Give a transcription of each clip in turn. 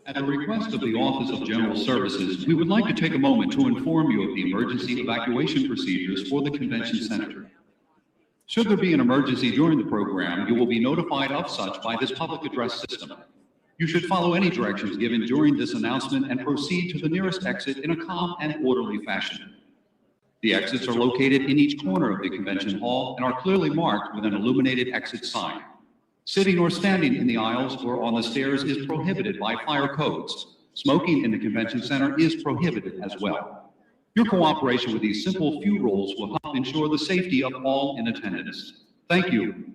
At the request of the Office of General Services, we would like to take a moment to inform you of the emergency evacuation procedures for the Convention Center. Should there be an emergency during the program, you will be notified of such by this public address system. You should follow any directions given during this announcement and proceed to the nearest exit in a calm and orderly fashion. The exits are located in each corner of the convention hall and are clearly marked with an illuminated exit sign. Sitting or standing in the aisles or on the stairs is prohibited by fire codes. Smoking in the convention center is prohibited as well. Your cooperation with these simple few rules will help ensure the safety of all in attendance. Thank you.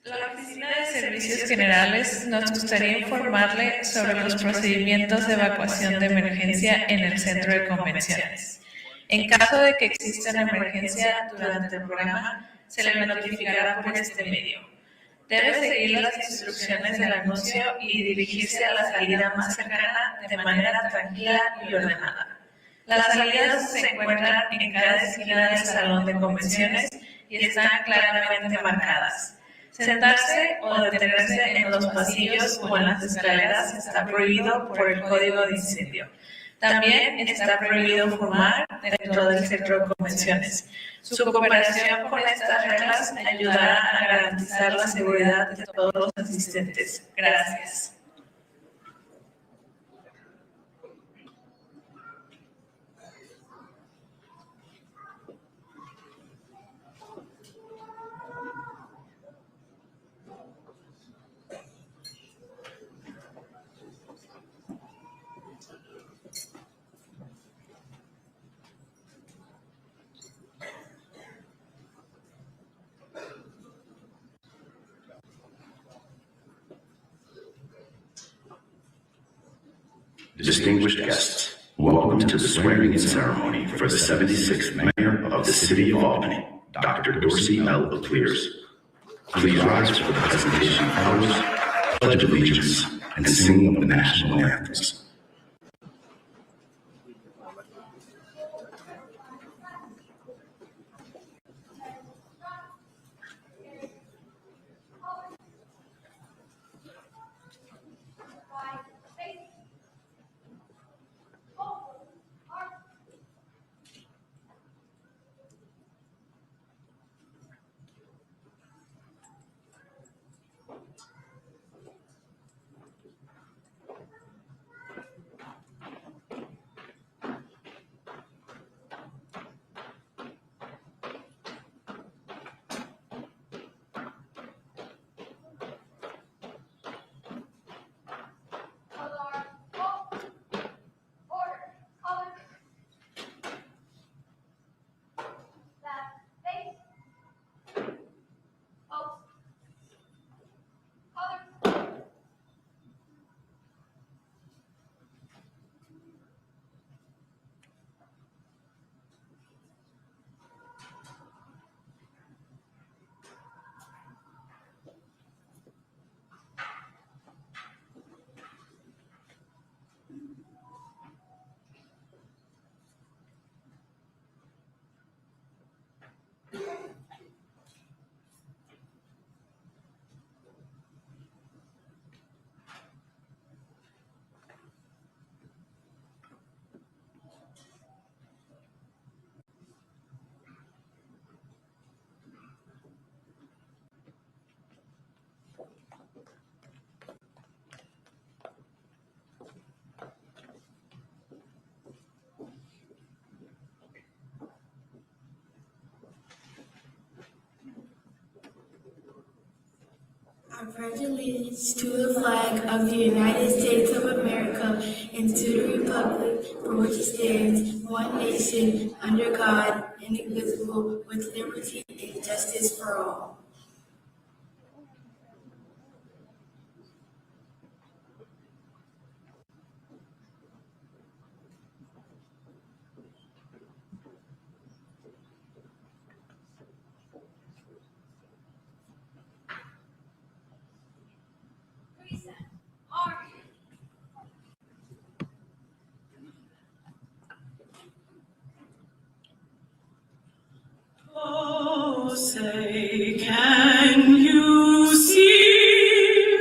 La Oficina de Servicios Generales nos gustaría informarle sobre los procedimientos de evacuación de emergencia en el centro de convenciones. En caso de que exista una emergencia durante el programa, se le notificará por este medio. Debe seguir las instrucciones del anuncio y dirigirse a la salida más cercana de manera tranquila y ordenada. Las salidas se encuentran en cada esquina del salón de convenciones y están claramente marcadas. Sentarse o detenerse en los pasillos o en las escaleras está prohibido por el Código de Incendio. También está prohibido fumar dentro del centro de convenciones. Su cooperación con estas reglas ayudará a garantizar la seguridad de todos los asistentes. Gracias. Distinguished guests, welcome to the swearing-in ceremony for the 76th Mayor of the City of Albany, Dr. Dorcey Applyrs. Please rise for the presentation of colors, pledge allegiance, and singing of the national anthems. I pledge allegiance to the flag of the United States of America and to the republic for which it stands, one nation, under God, indivisible, with liberty and justice for all. Oh, say, can you see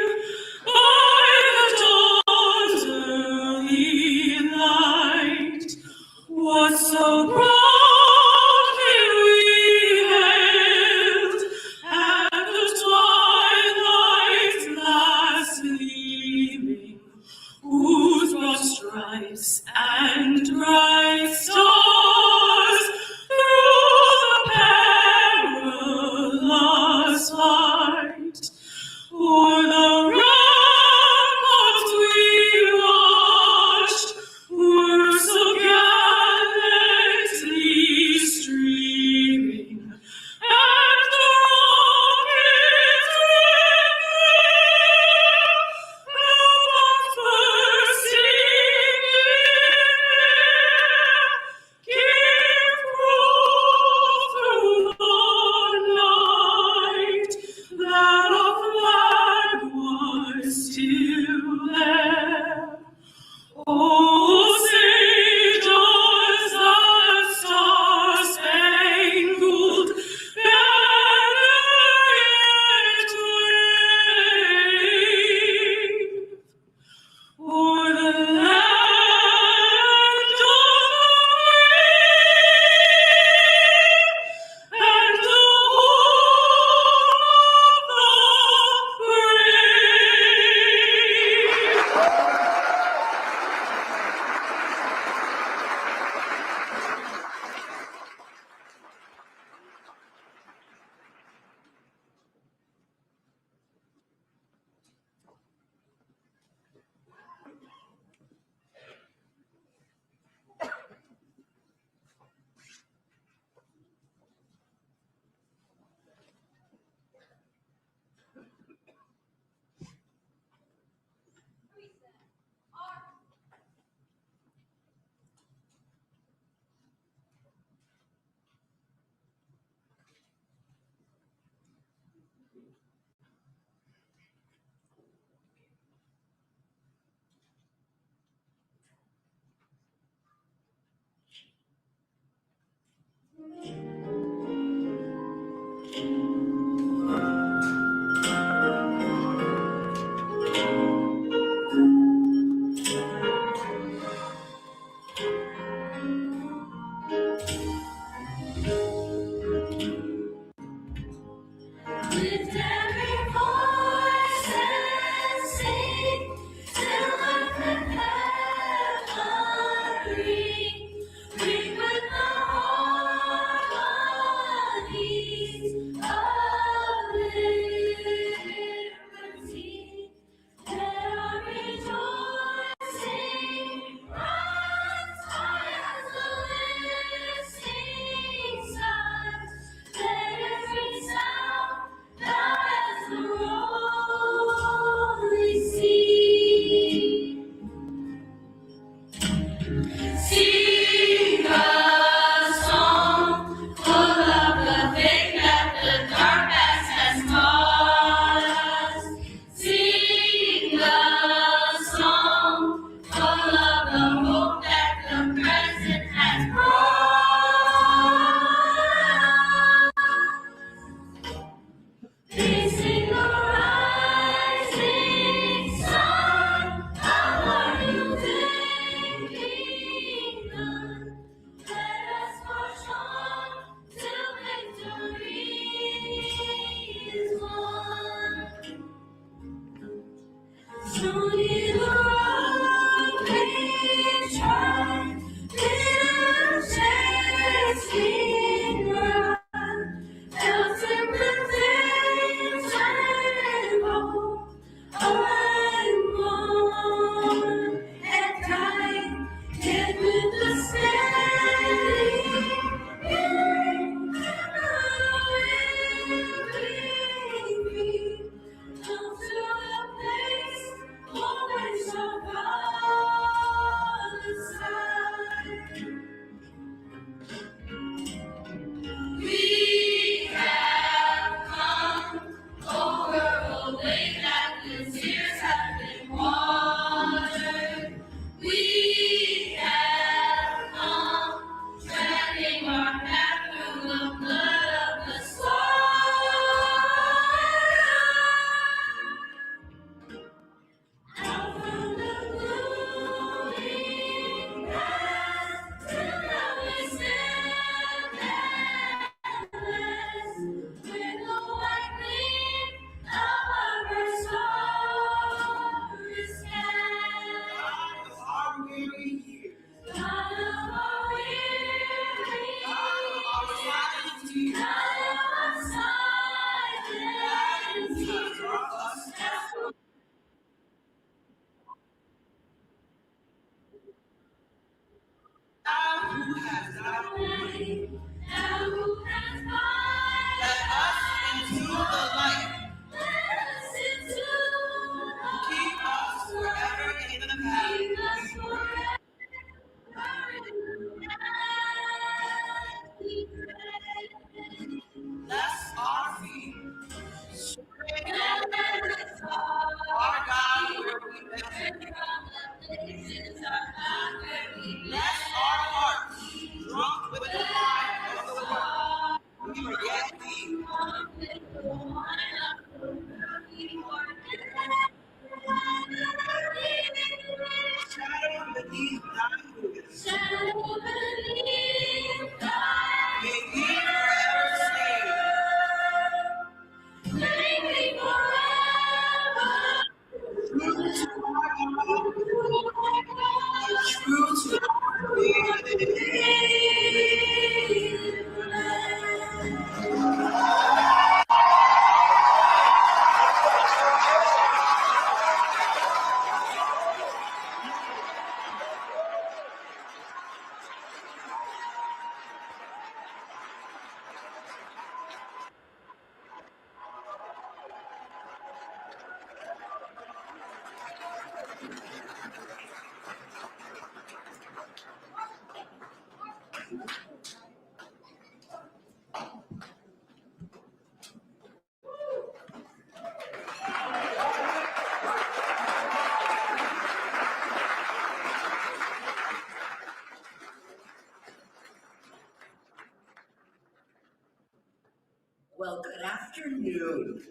Well, good afternoon.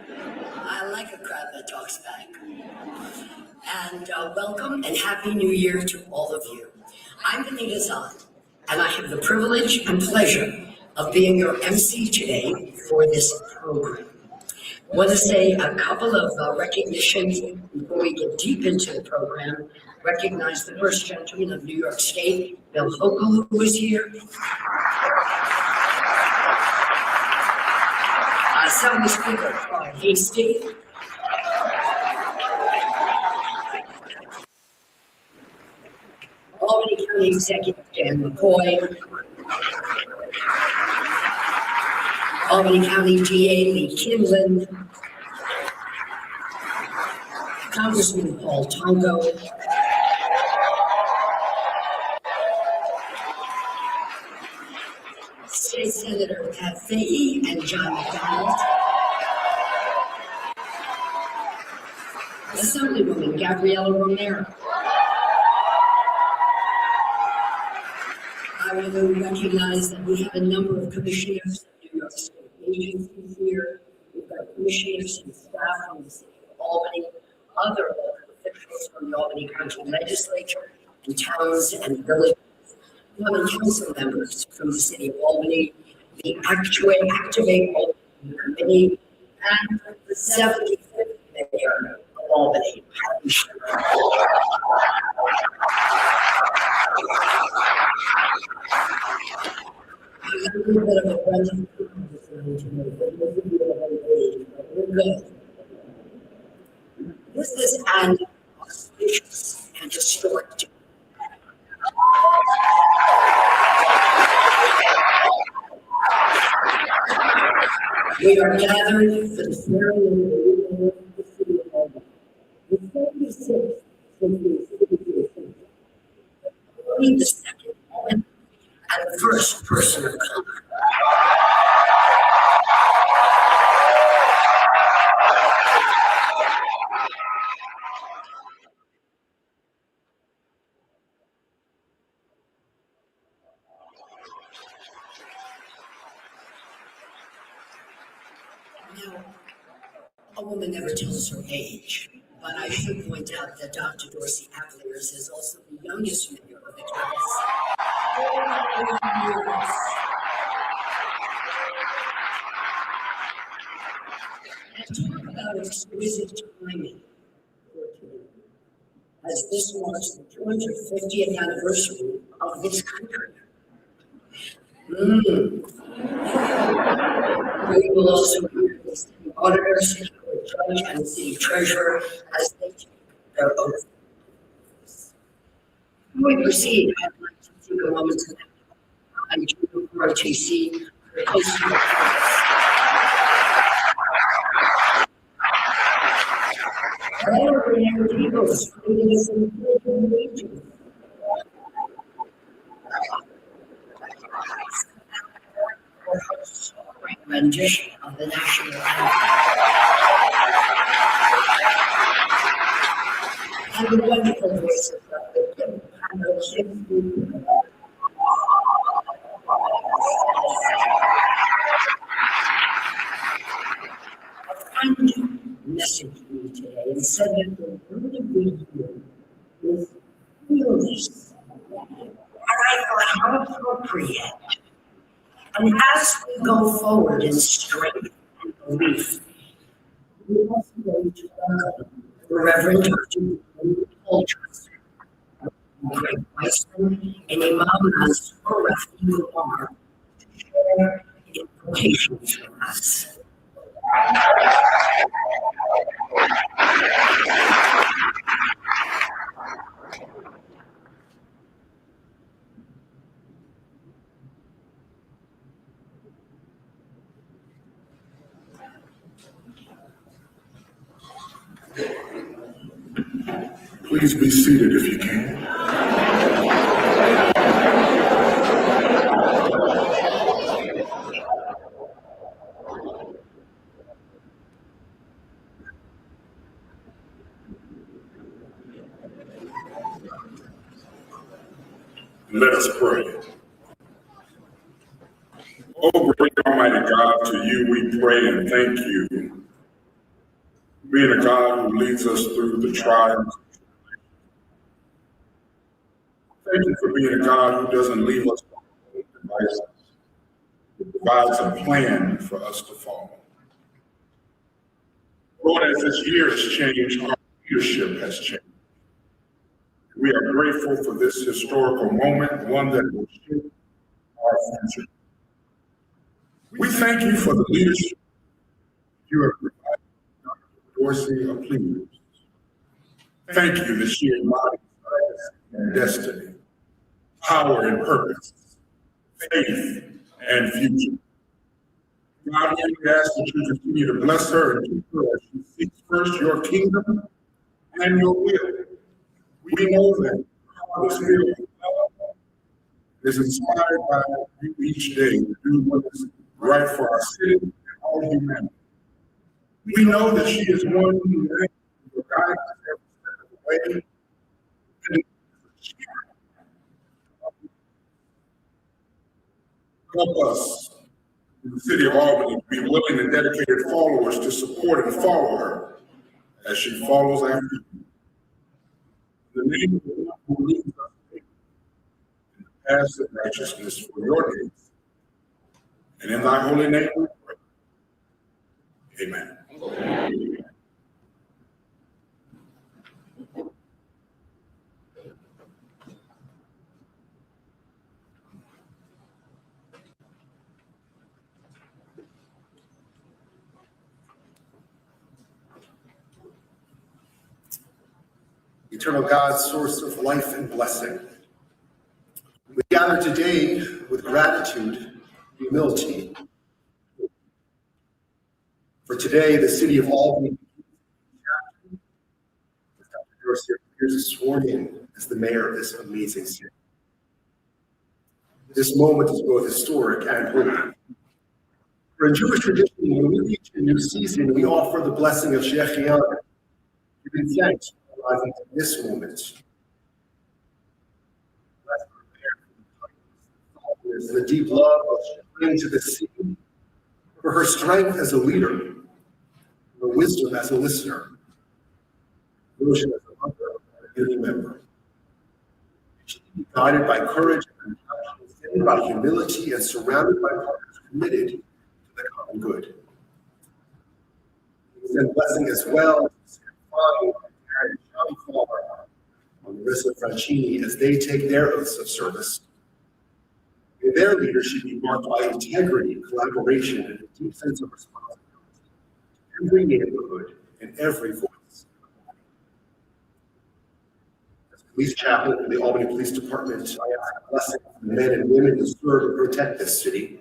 I like a crowd that talks back. And welcome and Happy New Year to all of you. I'm Benita Zahn, and I have the privilege and pleasure of being your MC today for this program. Want to say a couple of recognitions before we get deep into the program. Recognize the first gentleman of New York State, Bill Hochul, who was here. Assembly Speaker Paul Hasty. Albany County Executive Dan McCoy. Albany County DA Lee Kinlan. Congressman Paul Tongo. State Senator Pat Fahey and John McDonald. Assemblywoman Gabriela Romero. I want to recognize that we have a number of commissioners of New York State agencies here. We've got commissioners and staff from the city of Albany, other local officials from the Albany County Legislature, and towns and villages, common council members from the city of Albany, the Activate Albany Committee, and the 75th Mayor of Albany. A little bit of a bunch good. This is an auspicious and historic day. We are gathered for the ceremony of the city of Albany. The 76th century city, only the second woman and the first person of color. Now, a woman never tells her age, but I should point out that Dr. Dorcey Applyrs is also the youngest mayor of the class. And talk about exquisite timing as this marks the 250th anniversary of this country. We will also hear the city auditor, city court judge, and the city treasurer as they take their oath. Before we proceed, I'd like to take a moment to thank RTC for hosting the class. Peoples creating us in the region. Rendition of the national anthem. And the wonderful voices of the a friend messaged me today and said that the word of the year is fearless. And I thought, how appropriate. And as we go forward in strength and belief, we also going to welcome the Reverend Dr. Applyrs, Greg Weissman, and Imam Mansour Rafi Kumar to share implications with us. Please be seated if you can. Let us pray. Oh, great Almighty God, to you we pray and thank you. Being a God who leads us through the trials. Thank you for being a God who doesn't leave us with devices. He provides a plan for us to follow. Lord, as this year has changed, our leadership has changed. We are grateful for this historical moment, one that will shape our future. We thank you for the leadership you have provided, Dr. Dorcey Applyrs. Thank you that she embodies and destiny, power and purpose, faith and future. God, we ask that you continue to bless her and keep her as she seeks first your kingdom and your will. We know that the Spirit of God is inspired by you each day to do what is right for our city and all humanity. We know that she is one who will guide us every step of the way. Help us in the city of Albany to be willing and dedicated followers to support and follow her as she follows after you. In the name of the one who leads us in the paths of righteousness for your name. And in thy holy name we pray. Amen. Eternal God, source of life and blessing, we gather today with gratitude, humility. For today, the city of Albany, Dr. Dorcey Applyrs is sworn in as the mayor of this amazing city. This moment is both historic and holy. For in Jewish tradition, when we reach a new season, we offer the blessing of Shechianu, giving thanks for arriving at this moment. The deep love she brings to the city, for her strength as a leader, her wisdom as a listener, devotion as a mother and a community member. She be guided by courage and compassion, extended by humility, and surrounded by partners committed to the common good. We send blessing as well to Stefani, Karen, John Farr, and Marissa Francini as they take their oaths of service. May their leadership be marked by integrity, collaboration, and a deep sense of responsibility. Every neighborhood and every voice. As police chaplain for the Albany Police Department, I ask a blessing for the men and women who serve and protect this city.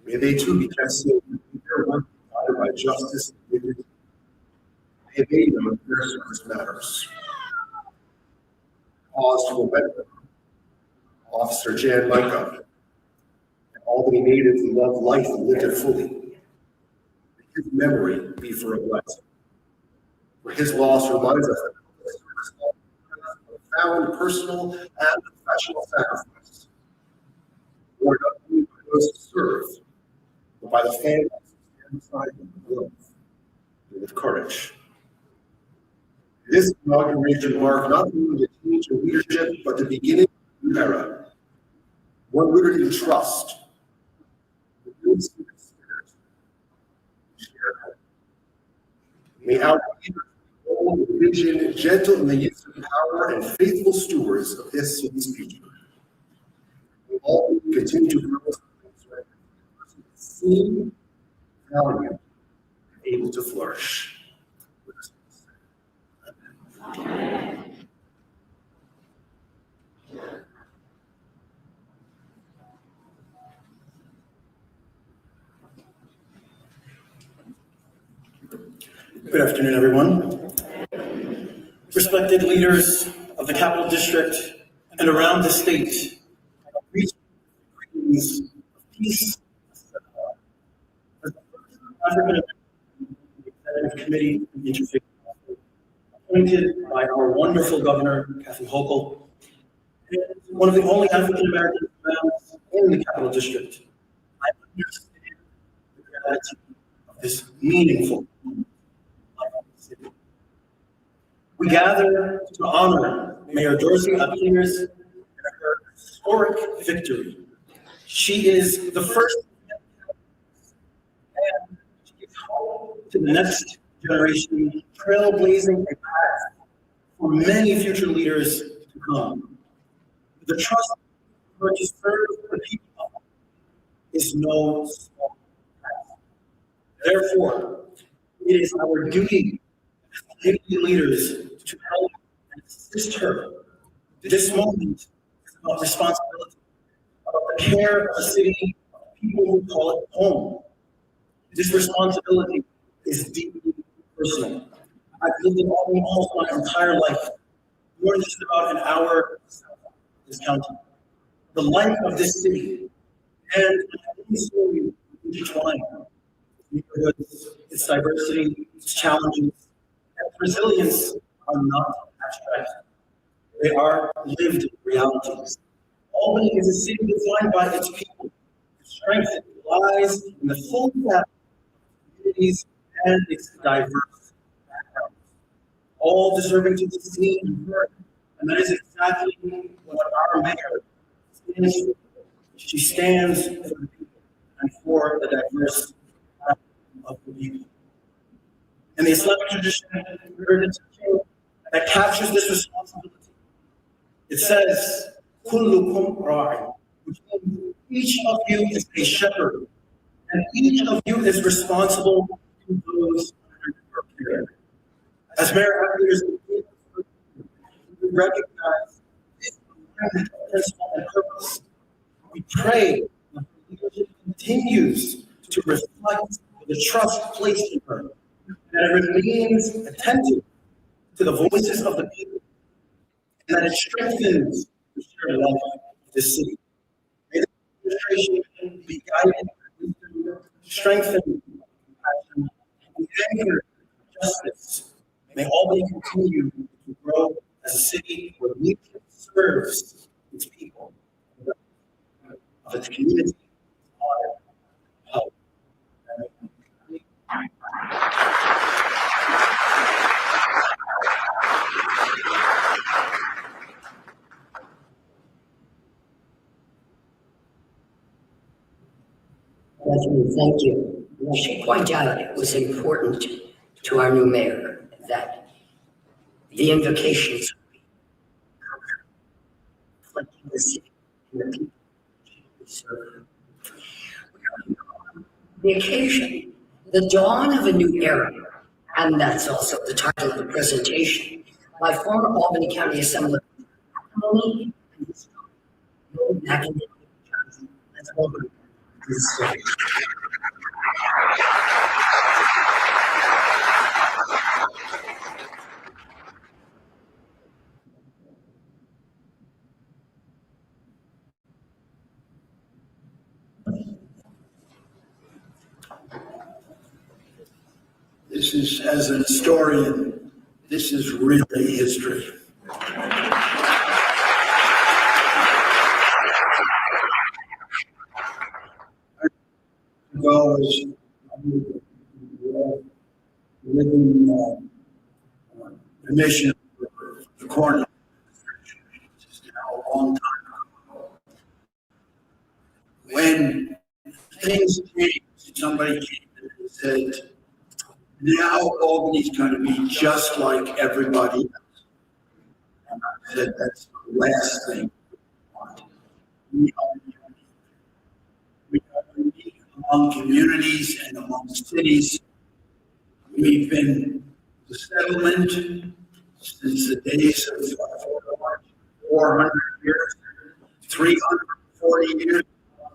May they too be kept safe and their work guided by justice and dignity. May they know that their service matters. Pause to remember Officer Jan Micah, an Albany native who loved life and lived it fully. May his memory be for a blessing. For his loss reminds us that profound personal and professional sacrifice, or not only by those who serve, but by the families who stand beside them with love and with courage. This inauguration marked not only the change in leadership, but the beginning of a new era. One rooted in trust, the good spirit, shared hope. May our leaders be bold in vision, gentle in the use of power, and faithful stewards of this city's future. We all continue to grow as seen, valued, and able to flourish. Amen. Good afternoon, everyone. Respected leaders of the Capital District and around the state, greetings of peace. As the first African American Executive Committee of the Interfaith appointed by our wonderful governor, Kathy Hochul, and one of the only African Americans in the Capital District, I understand the gratitude of this meaningful moment. We gather to honor Mayor Dorcey Applyrs and her historic victory. She is the first, and she gives hope to the next generation, trailblazing a path for many future leaders to come. The trust to serve the people is no small task. Therefore, it is our duty as community leaders to help and assist her. This moment is about responsibility, about the care of the city, of the people who call it home. This responsibility is deeply personal. I've lived in Albany almost my entire life, more than just about an hour south of this county. The life of this city and its story intertwined. Neighborhoods, its diversity, its challenges, and resilience are not abstract. They are lived realities. Albany is a city defined by its people. Its strength lies in the full depth of communities and its diverse backgrounds, all deserving to be seen and heard. And that is exactly what our mayor stands for. She stands for the people and for the diverse background of the people. And the Islamic tradition that captures this responsibility. It says, "Kullukum ra'i," which means each of you is a shepherd, and each of you is responsible to those under your care. As Mayor Applyrs, we recognize this principle and purpose. We pray that the leadership continues to reflect the trust placed in her, that it remains attentive to the voices of the people, and that it strengthens the shared life of this city. May the administration be guided by wisdom, strengthened by compassion, and anchored in justice. May Albany continue to grow as a city where leadership serves its people, of its community, honor, help. Thank you. I should point out it was important to our new mayor that the invocations reflecting the city and the people we serve. The occasion, the dawn of a new era, and that's also the title of the presentation, by former Albany County Assemblyman Albany and his academic Johnson. Let's welcome this story. This is, as an historian, this is really history. Ago was living the mission for the corner, which is now a long time ago. When things changed, somebody came and said, now Albany's going to be just like everybody else. And I said, that's the last thing we want. We are unique among communities and among cities. We've been the settlement since the days of 400 years, 340 years,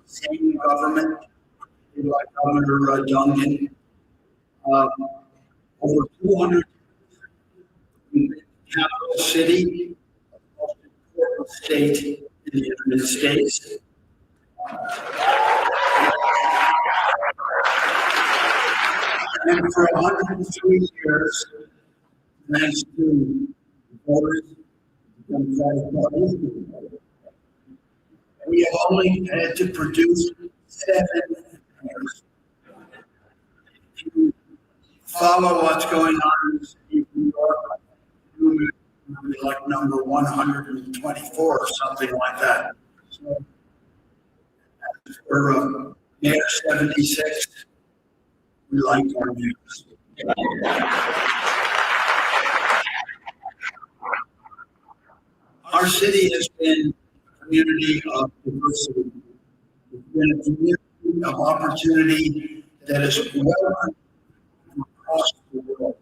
same government, like Governor Duncan. Over 200 capital city, the most important state in the United States. And for 103 years, thanks to voters, Democratic Party, we have only had to produce 7 mayors. Follow what's going on in the city of New York, like number 124 or something like that. So, for Mayor 76, we like our mayors. Our city has been a community of diversity. It's been a community of opportunity that is welcomed across the world.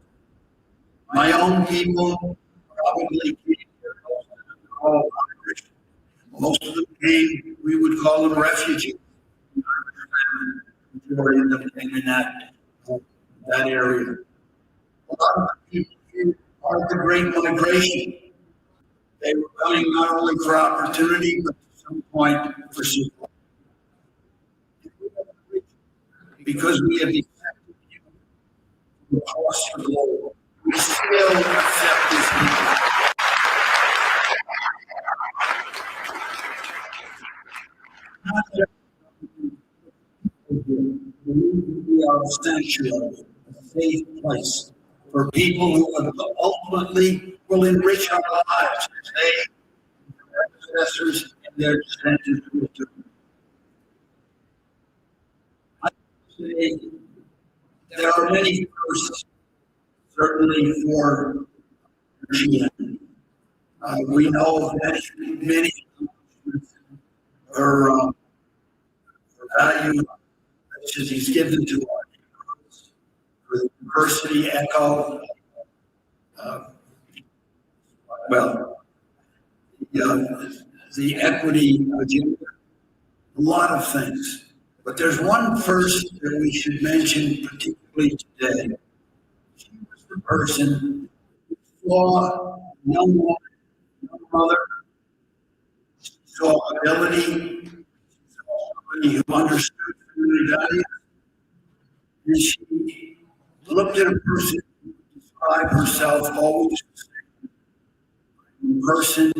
My own people probably came here, all Irish. Most of them came, we would call them refugees. Majority of them came in that area. A lot of people came part of the Great Migration. They were coming not only for opportunity, but at some point for support. Because we have accepted you across the globe, we still accept this people. Not just we are a sanctuary, a safe place for people who ultimately will enrich our lives as they, their predecessors and their descendants will do. I would say there are many firsts, certainly for Christianity. We know of many her value that he's given to our neighborhoods, for the diversity echo, the equity agenda, a lot of things. But there's one first that we should mention particularly today. She was the person who saw young woman, young mother, saw ability, saw somebody who understood family values. And she looked at a person who described herself always as a person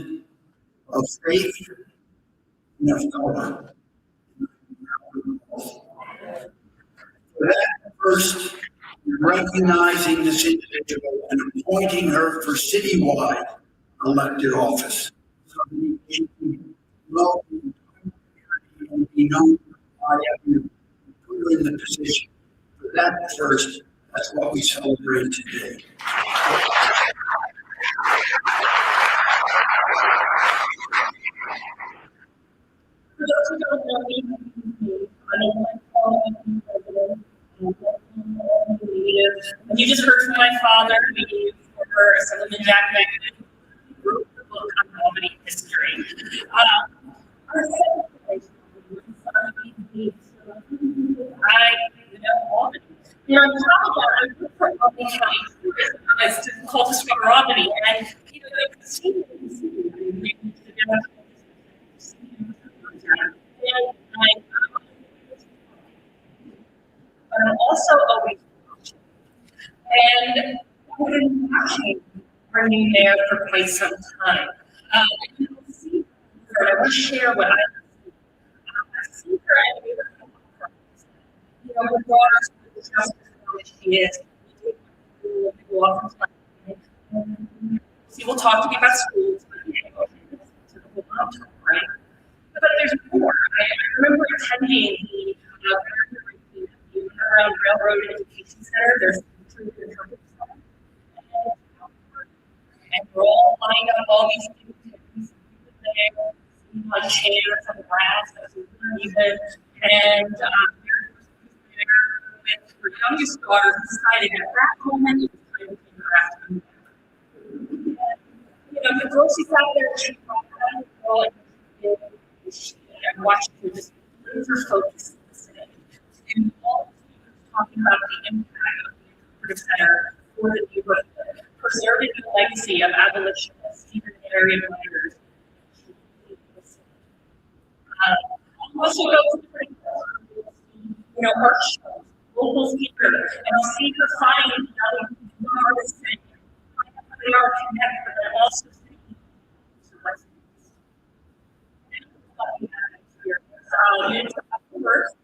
of faith and of color. That first, recognizing this individual and appointing her for citywide elected office. So she can grow and be known by everyone, put her in the position. For that first, that's what we celebrate today. For those who don't know me, and you just heard from my father, the former Assemblyman Jack Megman, who wrote the book on Albany history. I know Albany. And on top of that, I work for Albany County Tourism as called Discover Albany, and you know, they see me. But I'm also always watching. And I've been watching our new mayor for quite some time. You can see her, I want to share what I see. I see her and we were you know, regardless of the justice that she is, we often she will talk to me about schools, right? But there's more. I remember attending the Underground Railroad Education Center. There's and we're all lined up, all these students there, on chairs and grass, as we weren't even, and with her youngest daughter decided at that moment it was time to take her after me. You know, the girl, she sat there and she thought, and watched her just laser focus and all the students talking about the impact of the interpretive center for the neighborhood, preserving the legacy of abolitionists, even area miners. Also goes to you know, art shows, local theater, and I'll see her find young artists and find out how they are connected, but also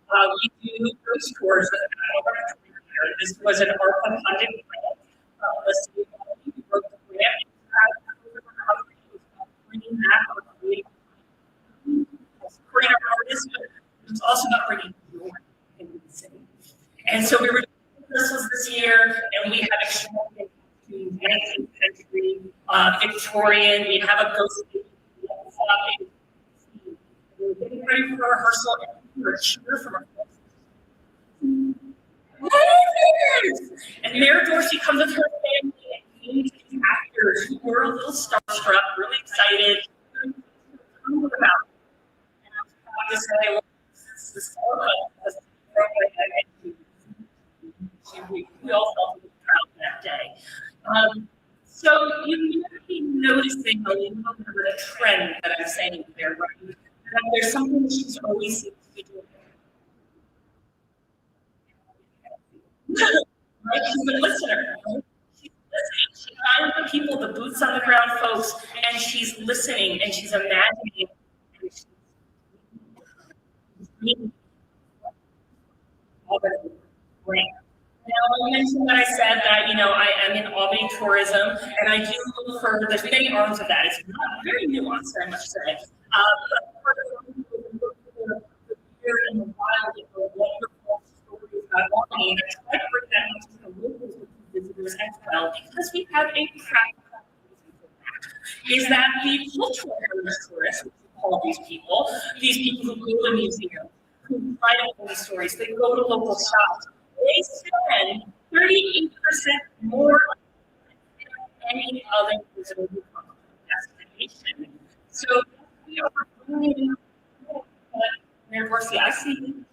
we do those tours that this was an ARPA funded grant. We wrote the grant. Bringing back or creating artists, but it was also about bringing joy in the city. And so we were doing rehearsals this year, and we have extravagant 19th century Victorian. We have a ghost. We're getting ready for rehearsal, and we're a cheer from our and Mayor Dorcey comes with her family and came to these actors who were a little starstruck, really excited. And I was proud to say, well, this we all felt really proud that day. So you might be noticing a little bit of a trend that I'm saying there, right? That there's something that she's always seems to be doing. Right? She's a listener. Right? She's listening. She's finding the people, the boots on the ground folks, and she's listening and she's imagining. And she's Now, I mentioned that I said that, I am in Albany tourism, and I do look for, there's many arms of that. It's not very nuanced, I must say. But part of the look for here in the wild, wonderful stories about Albany, and I try to bring that into the locals with the visitors as well, because we have a practical reason for that. Is that the cultural heritage tourists, which we call these people who go to museums, who try to tell these stories, they go to local shops, they spend 38% more than any other visitor destination. So we are really, Mayor Dorcey, I see you.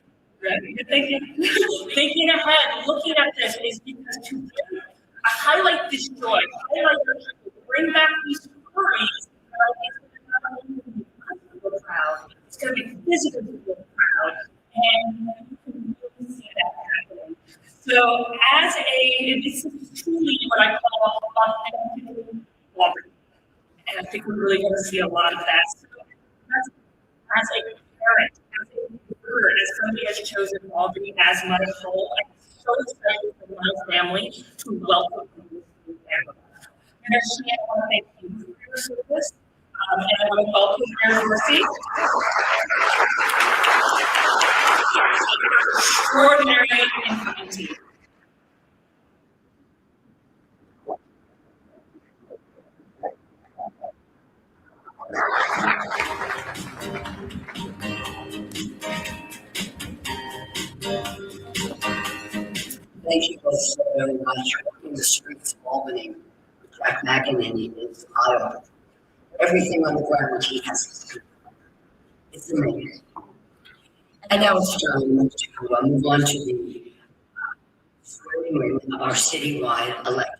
You're thinking ahead, looking at this is because to highlight this joy, highlight the people, bring back these stories. It's going to be visitors who feel proud, and you can really see that happening. So, this is truly what I call authentic Albany, and I think we're really going to see a lot of that. So, as a parent, as a viewer, as somebody has chosen Albany as my home, I'm so excited for my family to welcome you to the family. And I want to thank you for your service. And I want to welcome Mayor Dorcey. Extraordinary and Thank you both so very much. Walking the streets of Albany with Jack McEnany is eye-opening. Everything on the ground he has to speak. It's amazing. And now it's time to move on to the swearing in of our citywide elected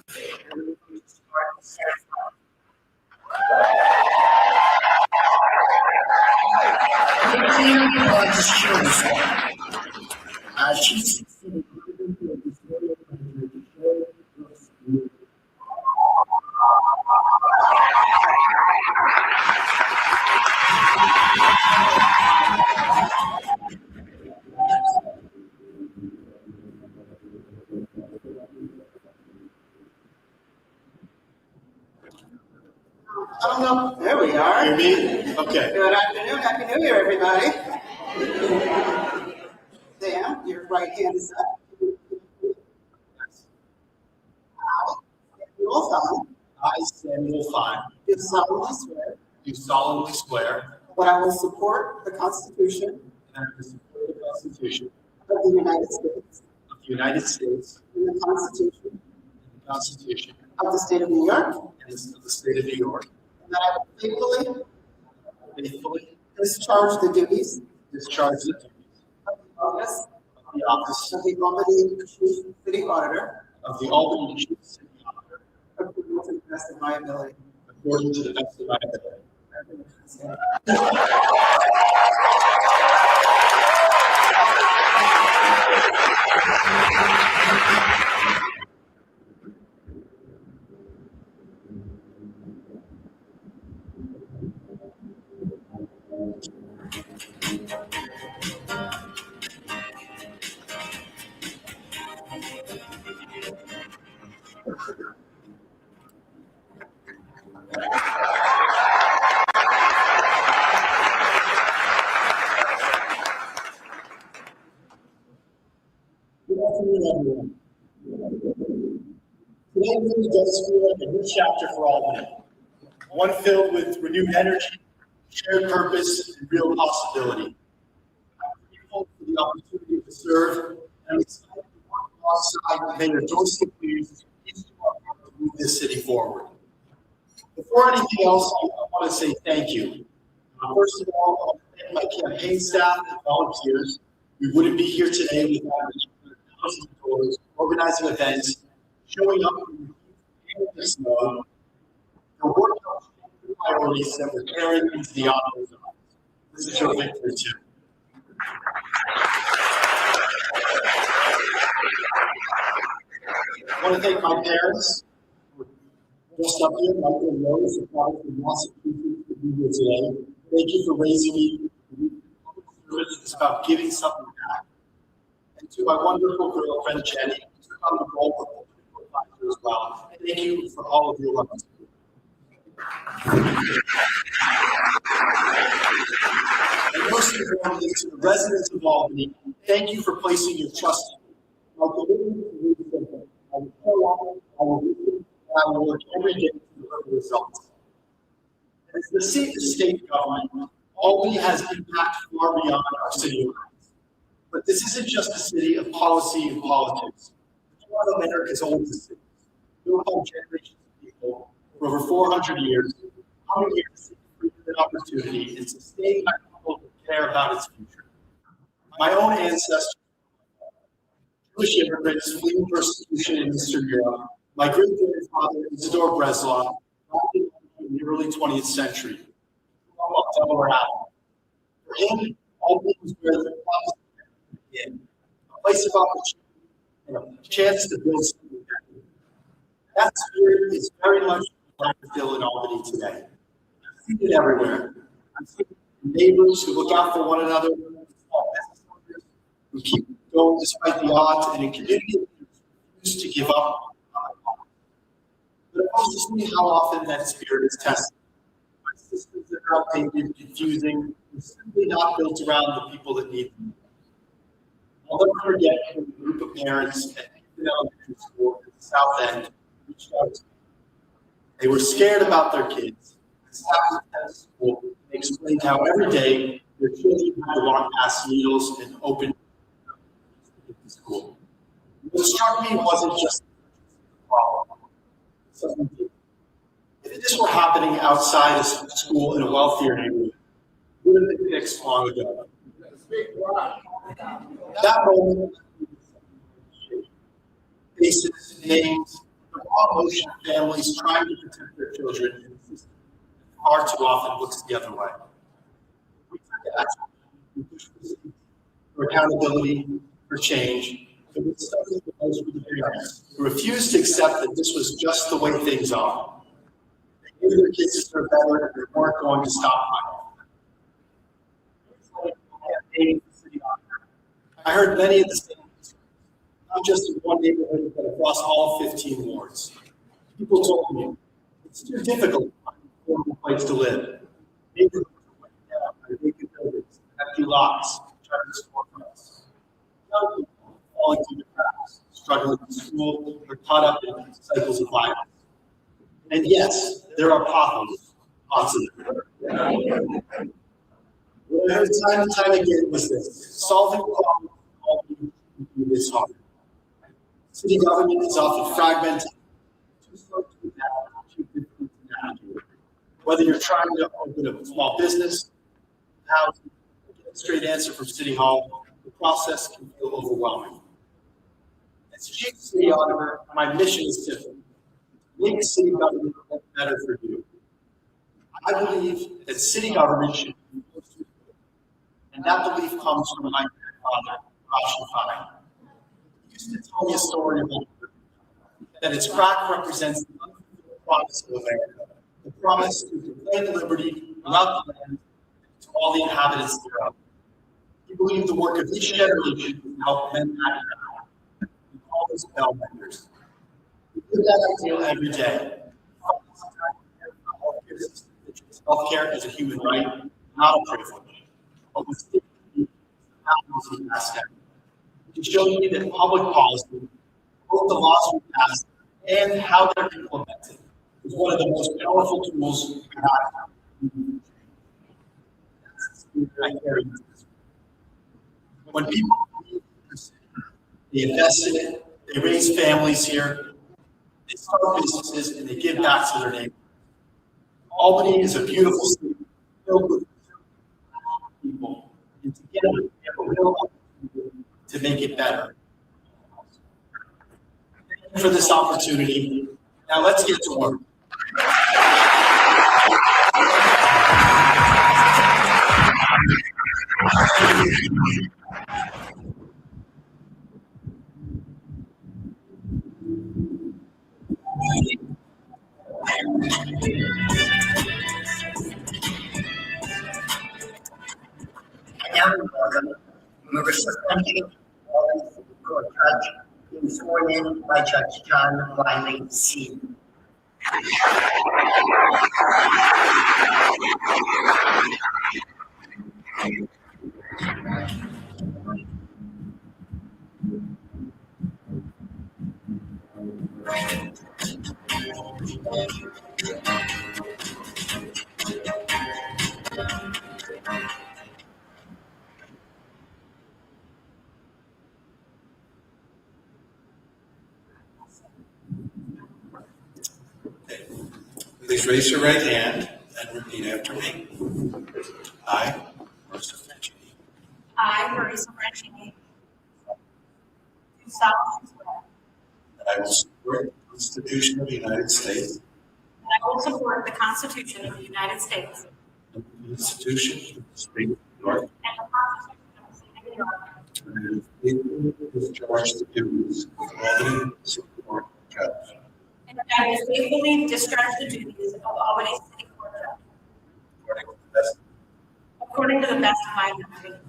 officials. And we're going to start the ceremony. The Queen of God's children. She's sitting Oh, no, there we are. You mean? Okay. Good afternoon. Happy New Year, everybody. Sam, your right hand is up. Samuel Fine. I, Samuel Fine, Do solemnly swear do solemnly swear that I will support the Constitution that I will support the Constitution of the United States of the United States and the Constitution and the Constitution of the State of New York, and of the State of New York, and that I will faithfully discharge the duties discharge the duties of the office of the office of the Albany Chief City Auditor of the Albany Chief City Auditor according to the best of my ability. according to the best of my ability. afternoon, everyone. Today really does feel like a new chapter for Albany. One filled with renewed energy, shared purpose, and real possibility. I'm grateful for the opportunity to serve, and I'm excited to work alongside Mayor Dorcey Applyrs to move this city forward. Before anything else, I want to say thank you. First of all, I want to thank my campaign staff and volunteers. We wouldn't be here today without thousands of dollars, organizing events, showing up in the snow, and working on the priorities that we're carrying into the honors. This is your victory too. I want to thank my parents. Just up here, Michael and Rose, who brought from Massachusetts to be here today. Thank you for raising me. It's about giving something back. And to my wonderful girlfriend, Jenny, who took on the role of political advisor as well. Thank you for all of your love. And most importantly, to the residents of Albany, thank you for placing your trust in me. My commitment is really simple. I will show up, I will listen, and I will work every day to deliver results. As the seat of state government, Albany has impact far beyond our city limits. But this isn't just a city of policy and politics. Toronto, America's oldest city, built on generations of people for over 400 years, coming here to seek freedom and opportunity and sustaining my people who care about its future. My own ancestors, Jewish immigrants fleeing persecution in Eastern Europe, my great-grandfather, Isidore Breslov, in the early 20th century, Delaware Island. For him, Albany was where the promise began, a place of opportunity and a chance to build something better. That spirit is very much like still in Albany today. I see it everywhere. I see neighbors who look out for one another, small business owners who keep going despite the odds, and in communities who refuse to give up. But it also me how often that spirit is tested. Systems that are outdated, confusing, and simply not built around the people that need them. I'll never forget when a group of parents at Eastern Elementary School at the South End reached out to me. They were scared about their kids. The staff at the school explained how every day their children had to walk past needles and open to school. What struck me wasn't just the problem. Something deeper. If this were happening outside of school in a wealthier neighborhood, it would have been fixed long ago. That moment, faces, names, the raw emotion of families trying to protect their children in a system that far too often looks the other way. We took action for accountability, for change, but we started with those with the parents who refused to accept that this was just the way things are. Maybe their kids deserve better and they weren't going to stop fighting. I heard many of the same concerns, not just in one neighborhood, but across all 15 wards. People told me it's too difficult to find a affordable place to live. Neighborhoods are went down by vacant buildings, empty lots, charter storefronts. Young people falling through the cracks, struggling in school, or caught up in cycles of violence. And yes, there are potholes, lots of them. What I heard time and time again was this: solving problems can be this hard. City government is often fragmented, too slow to adapt, too difficult to navigate. Whether you're trying to open a small business, housing, or get a straight answer from City Hall, the process can feel overwhelming. As Chief City Auditor, my mission is simple. Make city government better for you. I believe that city government should be close to you. And that belief comes from my grandfather, Rashid. He used to tell me a story about that its crack represents the unfulfilled promise of America, the promise to proclaim liberty throughout the land to all the inhabitants thereof. He believed the work of each generation would help mend that ground. We call those bell benders. We do that ideal every day. Healthcare is a human right, not a privilege. But with to show me that public policy, both the laws we pass and how they're implemented, is one of the most powerful tools we have. That's the spirit I carry into this. When people believe in this, they invest in it, they raise families here, they start businesses, and they give back to their neighbors. Albany is a beautiful city filled with people, and together we have a real opportunity to make it better. Thank you for this opportunity. Now let's get to work. And now we welcome Marissa Fleming, Albany City Court Judge, being sworn in by Judge John Wiley, Sr. Please raise your right hand and repeat after me. I, Marissa Fleming, I, Marissa Fleming, do solemnly swear that I will support the Constitution of the United States that I will support the Constitution of the United States and the Constitution of the State of New York, and the Constitution of the State of New York, and faithfully discharge the duties of Albany City Court Judge and that I will faithfully discharge the duties of Albany City Court Judge according to the best according to the best of my ability.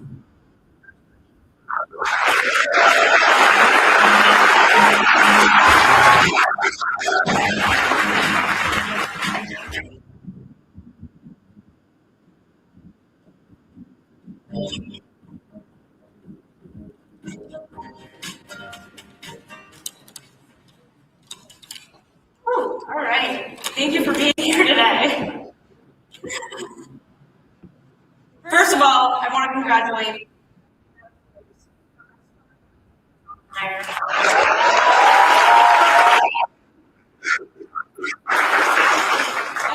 All right. Thank you for being here today. First of all, I want to congratulate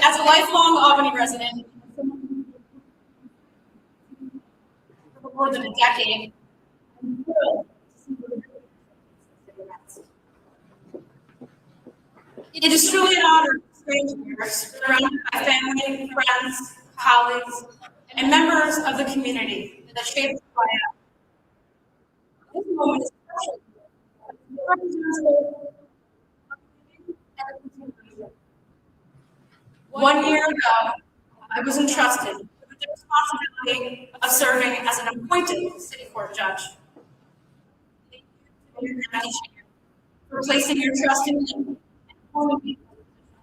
as a lifelong Albany resident for more than a decade, I'm thrilled to see what it is truly an honor to spend years surrounded by family, friends, colleagues, and members of the community that shaped who I am. This moment is special. One year ago, I was entrusted with the responsibility of serving as an appointed city court judge. Thank you to your county chair for placing your trust in me and appointing me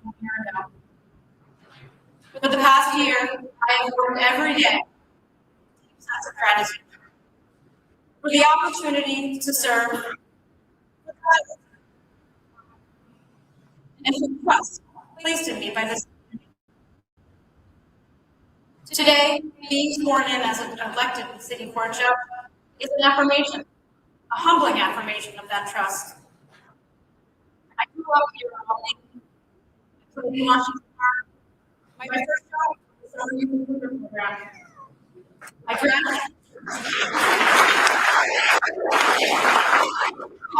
a year ago. For the past year, I have worked every day with a sense of gratitude for the opportunity to serve and for the trust placed in me by this community. Today, being sworn in as an elected city court judge is an affirmation, a humbling affirmation of that trust. I grew up here in Albany, I played in Washington Park. My first job was on the youth recruiter program. I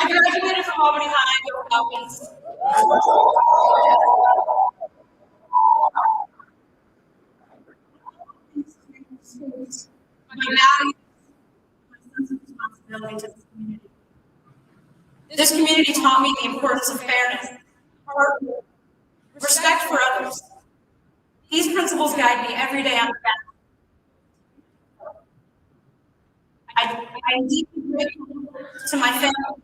graduated from Albany High with Falcons. My values, my sense of responsibility to this community. This community taught me the importance of fairness, hard work, respect for others. These principles guide me every day on the path. I'm deeply grateful to my family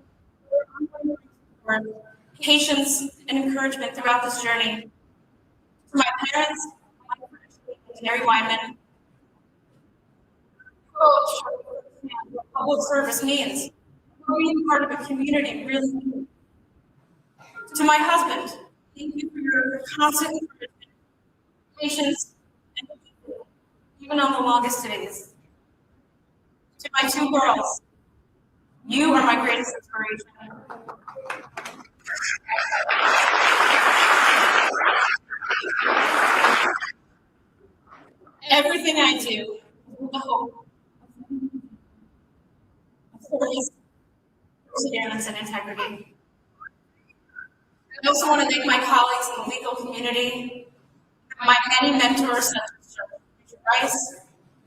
for patience and encouragement throughout this journey. To my parents, my friends, Mary Wyman, coach, what public service means, who for being part of a community really means. To my husband, thank you for your constant encouragement, patience, and even on the longest days. To my two girls, you are my greatest inspiration. Everything I do with the hope of service, perseverance, and integrity. I also want to thank my colleagues in the legal community, my many mentors such as Judge Rice,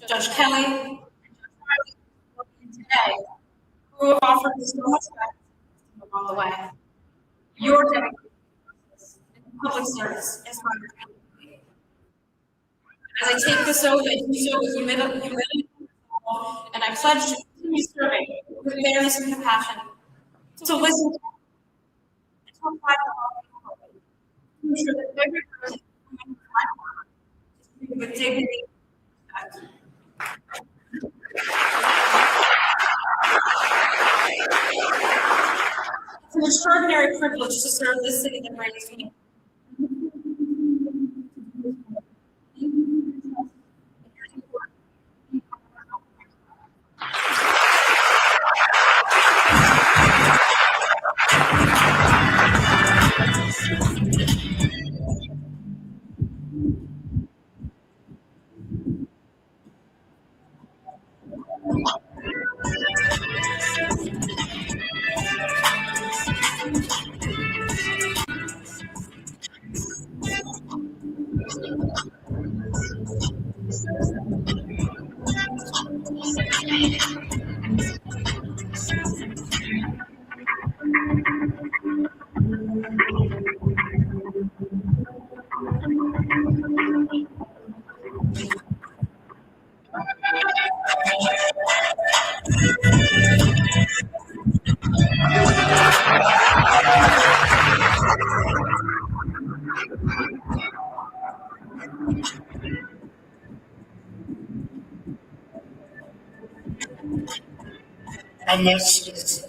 Judge Kelly, and Judge Riley today, who have offered me so much guidance along the way. Your dedication and public service inspires me. As I take this oath, I do so with humility, and I pledge to continue serving with fairness and compassion, to listen and to apply the law to ensure that every person coming to my work is treated with dignity and respect. It's an extraordinary privilege to serve this city that raised me. And next is,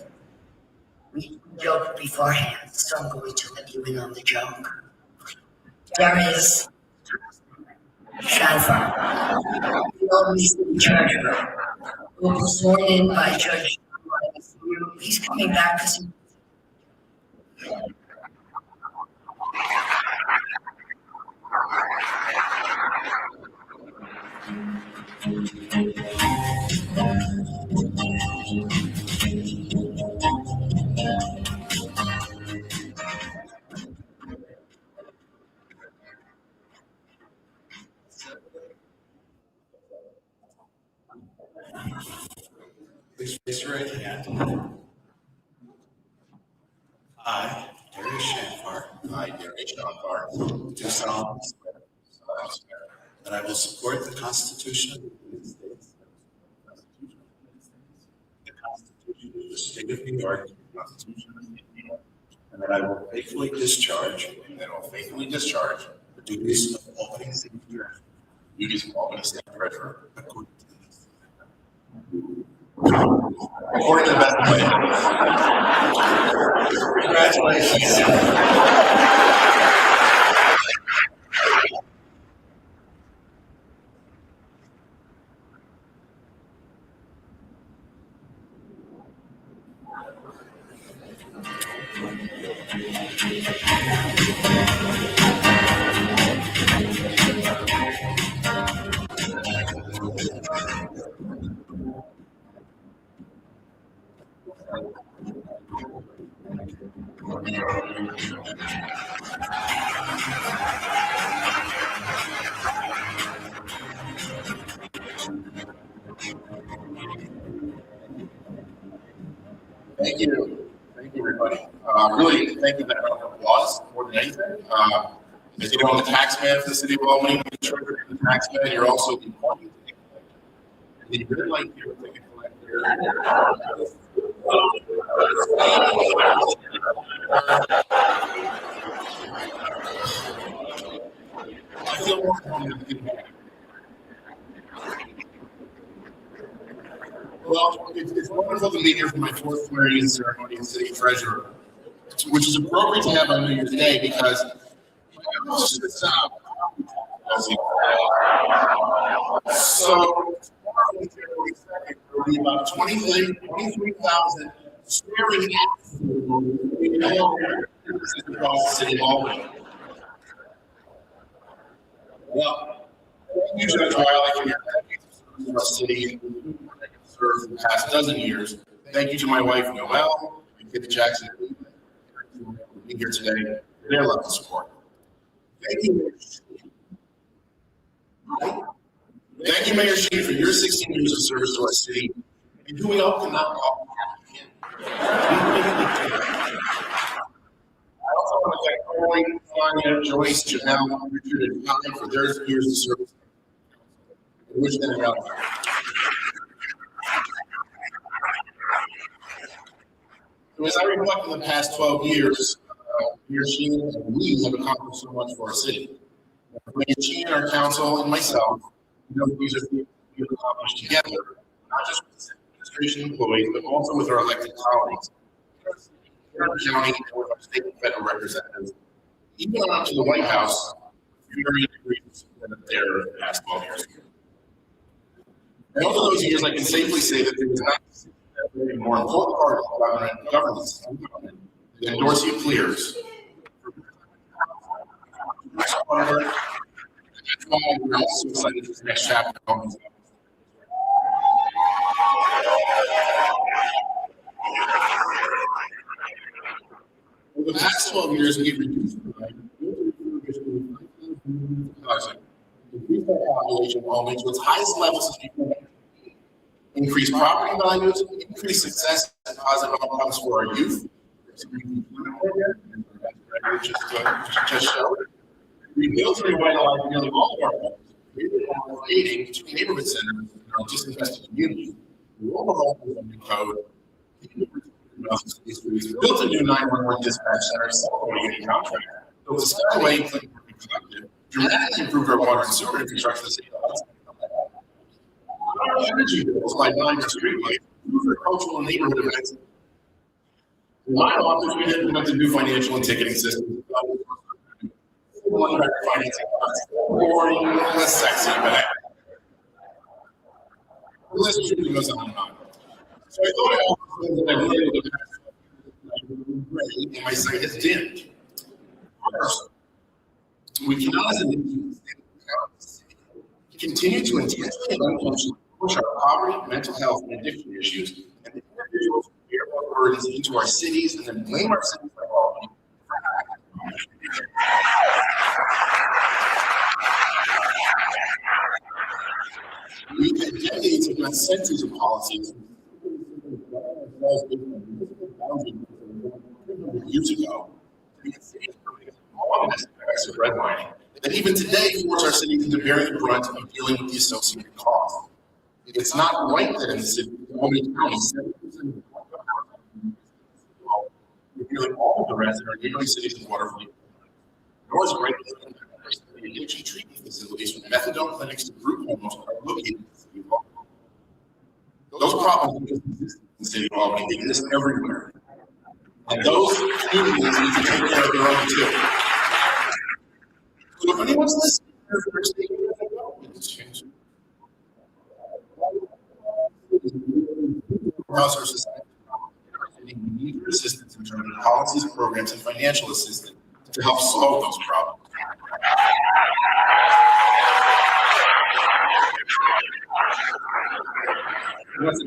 we joked beforehand, so I'm going to let you in on the joke. There is Shanfar, the Albany City Treasurer, who was sworn in by Judge. He's coming back because Please raise your right hand. I, Darius Shanfar, do solemnly swear that I will support the Constitution of the United States, the Constitution of the State of New York, and that I will faithfully discharge the duties of Albany City Treasurer according to the best of my ability. Congratulations. Thank you. Thank you, everybody. Really, thank you for that round of applause more than anything. As you know, I'm the taxman for the city of Albany. You're the taxman. You're also the important ticket collector. And the red light here, ticket collector. I feel more comfortable. Well, it's wonderful to be here for my fourth swearing-in ceremony as city treasurer, which is appropriate to have on New Year's Day because so tomorrow, January 2nd, there will be about 23,000 swearing-in across the city of Albany. Well, thank you, Judge Riley, for your decades of service to our city and served for the past dozen years. Thank you to my wife, Noelle, and kid Jackson, for being here today, for their love and support. Thank you, Mayor Sheen. Thank you, Mayor Sheen, for your 16 years of service to our city, and who we all cannot call happy. I also want to thank Corey, Tanya, Joyce, Janelle, Richard, and Colin for their years of service. I wish them well. So as I reflect on the past 12 years, Mayor Sheen and we have accomplished so much for our city. Mayor Sheen, our council, and myself, these are things we have accomplished together, not just with the administration employees, but also with our elected colleagues. In our county and with our state and federal representatives, even on to the White House, varying degrees of support there in the past 12 years. And over those years, I can safely say that there was not a more important part of governance than Dorcey Applyrs. That's why we're also excited for the next chapter. Over the past 12 years, we've reduced increased our population Albany to its highest levels since before, increased property values, increased success and positive outcomes for our youth. Just showed. We built and revitalized nearly all of our homes, creating between neighborhood centers and our disinvested communities. We overhauled the new code. We built a new 911 dispatch center, a union contract. So it's a Skyway collective, dramatically improved our water and sewer infrastructure. Our energy bills by buying our streetlights, improved our cultural and neighborhood events. In my office, we implemented new financial and ticketing systems. Financing boring, less sexy, but the list truly goes on and on. So I thought I also that I really would have and my sight has dimmed. First, we cannot as a nation continue to intentionally and unintentionally push our poverty, mental health, and addiction issues, and the individuals who bear our burdens into our cities and then blame our cities for Albany for acting. We've had decades, if not centuries, of policies years ago of redlining that even today force our cities into bearing the brunt of dealing with the associated costs. It's not right that in the city of Albany County, 70% of nearly all of the rest in our neighboring cities of Waterford, nor is it right that the addiction treatment facilities from methadone clinics to group homes are located in the city of Albany. Those problems exist in the city of Albany. They exist everywhere. And those communities need to take care of their own too. So if anyone's listening, across our society, we need your assistance in terms of policies, programs, and financial assistance to help solve those problems. We have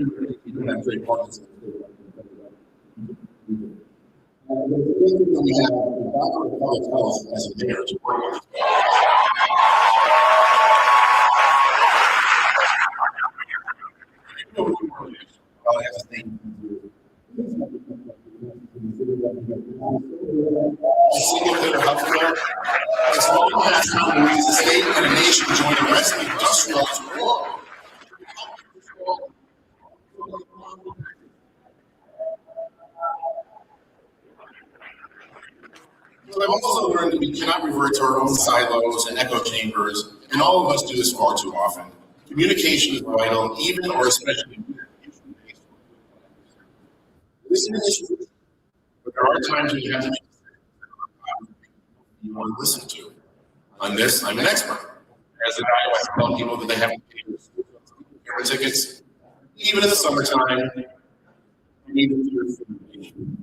the Doctor of Public Health as a mayor to work with. I have to thank you. Single-payer healthcare is one of the past the state and the nation join the rest of the industrial world. But I've also learned that we cannot revert to our own silos and echo chambers, and all of us do this far too often. Communication is vital, even or especially is an issue, but there are times when you have to make decisions you want to listen to. On this, I'm an expert. As a guy who has to tell people that they have to pay their tickets, even in the summertime, I need to hear from you.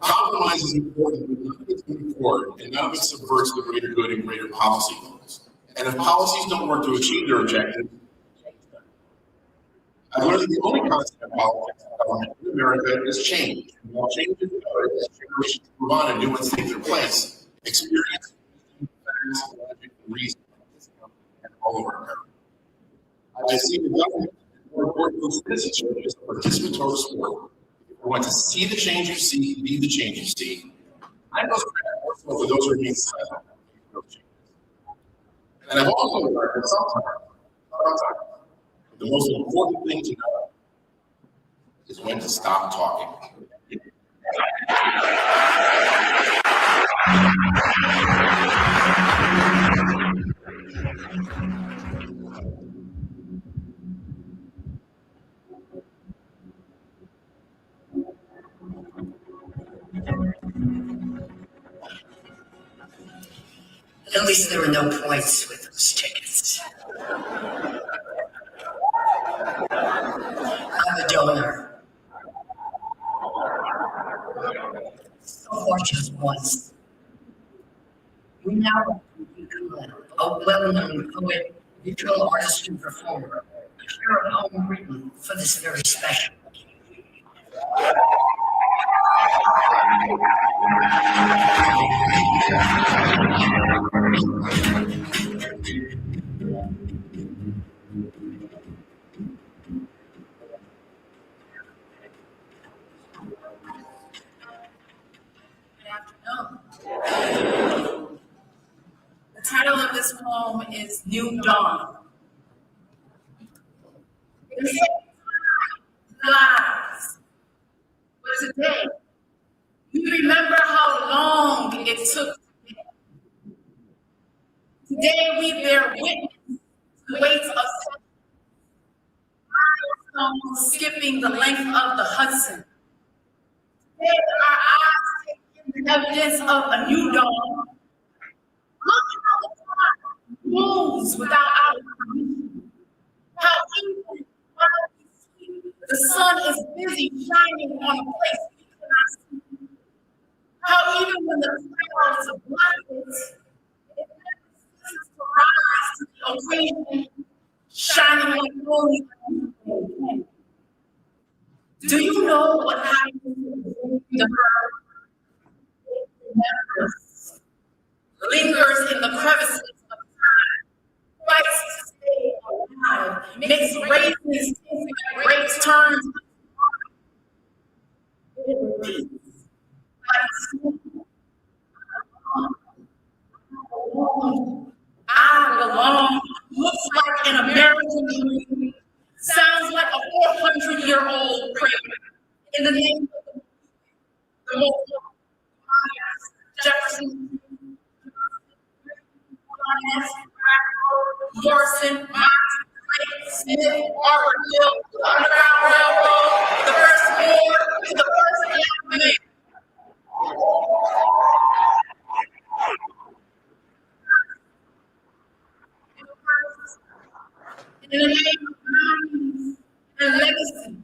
Compromise is important, but none of it's moving forward, and none of it subverts the greater good and greater policy goals. And if policies don't work to achieve their objectives, I've learned that the only constant in politics and government in America is change. And while change is good, as generations move on and new ones take their place, experience, facts, logic, and reason and all over America. I see the government, more important than citizenship, is a participatory sport. If you want to see the change you see, be the change you see. I know for those who remain silent. And I've also learned that sometimes, the most important thing to know is when to stop talking. At least there were no points with those tickets. I'm a donor. So fortunate once. We now become a well-known poet, visual artist, and performer. Share a poem written for this very special occasion. The title of this poem is New Dawn. They say lies, but today, we remember how long it took. Today we bear witness to the weight of milestones skipping the length of the Hudson. Today our eyes take in the evidence of a new dawn. Look how the clock moves without our permission. How even while we sleep, the sun is busy shining on a place we cannot see. How even when the clouds block it, it never ceases to rise to the occasion, shining like only a can. Do you know what happens to the herd? It remembers, lingers in the crevices of time, fights to stay alive, makes raisins taste like grapes, turns it repeats. I belong looks like an American dream, sounds like a 400-year-old prayer. In the name of the most Jefferson, Morrison, Smith, Harvard Hill, the Underground Railroad, the first war, the first black man. In the name of mountains and legacies,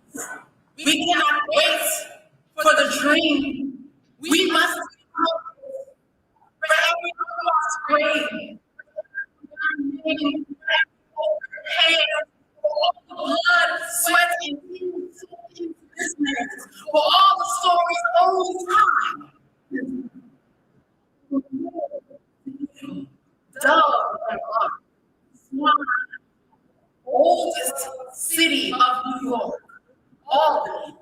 we cannot wait for the dream. We must for every lost grave, for all the blood, sweat, and tears into this man, for all the stories only time. Dove and up, smile. Oldest city of New York, Albany,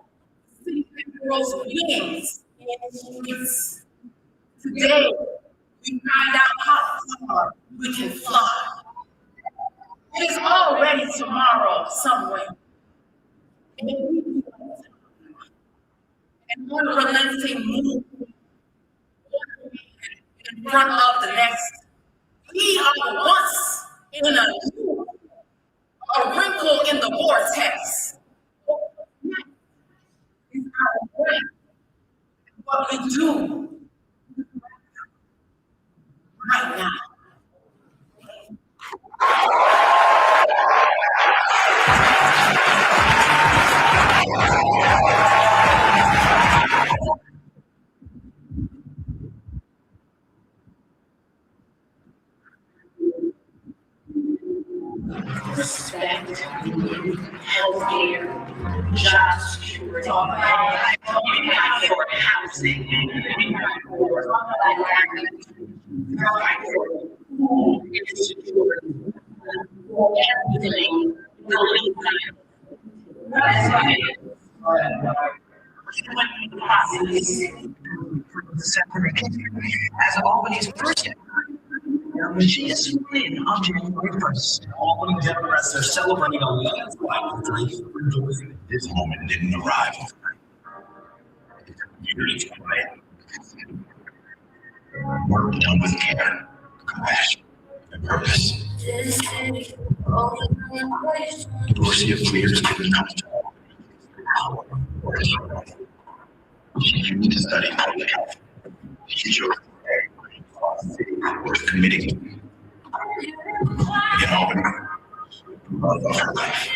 city that grows wings and streets. Today, we find out how far we can fly. It is already tomorrow somewhere. And unrelenting movement in front of the next. We are once in a wrinkle in the vortex. It's our brain. What we do right now. Respect, healthcare, job security, for housing, for food insecurity, for everything. As Albany's first she is in on January 1st. Albany Democrats are celebrating a landslide victory. This moment didn't arrive years away. Work done with care, compassion, and purpose. Dorcey Applyrs didn't come to power or his own. She came to study public health. She chose worth committing in Albany, love of her life.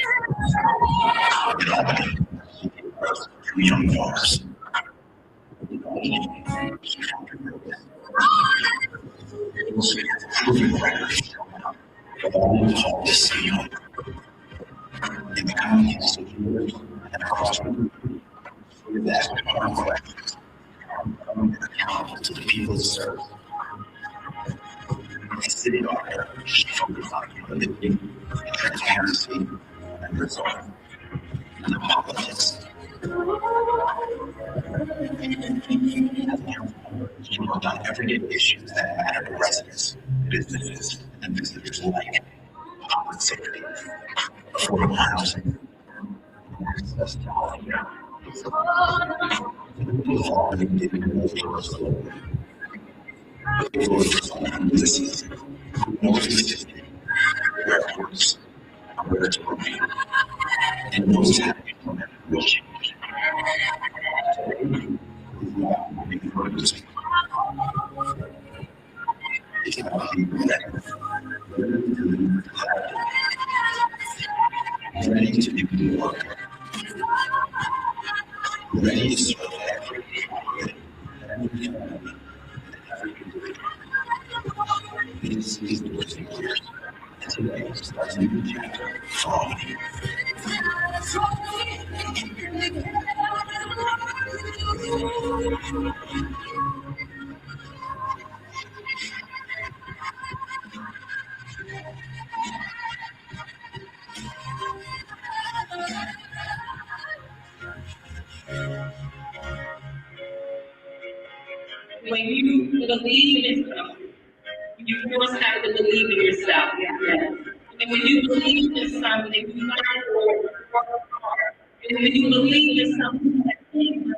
In Albany, two young daughters. Proven records of all who call this city home. In the communities and across the country, we've asked hard questions, accountable to the people it serves. As city auditor, she focused on accountability, transparency, and resolve, and the politics. She worked on everyday issues that matter to residents, businesses, and visitors alike. Public safety, affordable housing, access to healthcare. We've already given more towards the Lord. This is more consistent, where it works, where it's working, and what's happening from it will change. It's about people that ready to do the work, ready to serve every community. This is the Dorcey Applyrs. Today starts a new chapter for all of you. When you believe in yourself, you first have to believe in yourself. And when you believe in something, you work hard. And when you believe in something, you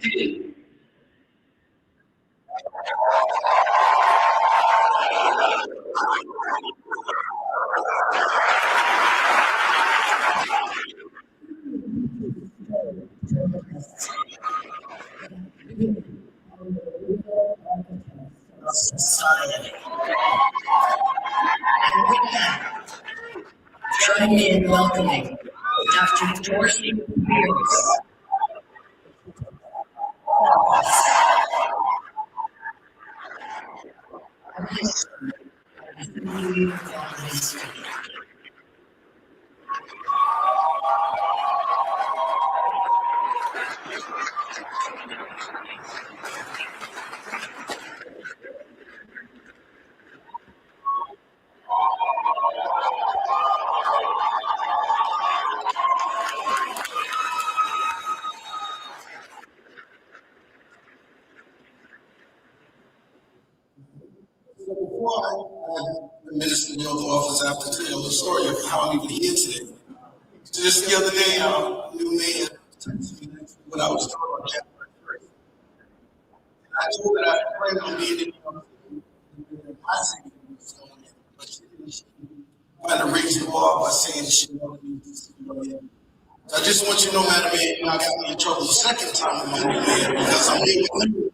do. Society. And with that, join me in welcoming Dr. Dorcey Applyrs. Before I administer the oath of office, I have to tell the story of how I'm even here today. So just the other day, new mayor texted me what I was doing on January told her that I planned on being in New York City. I said, but she trying to raise the bar by saying that she wanted me to see me. I just want you to know, Madam Mayor, you're not got me in trouble the second time with my new mayor because I'm here with you.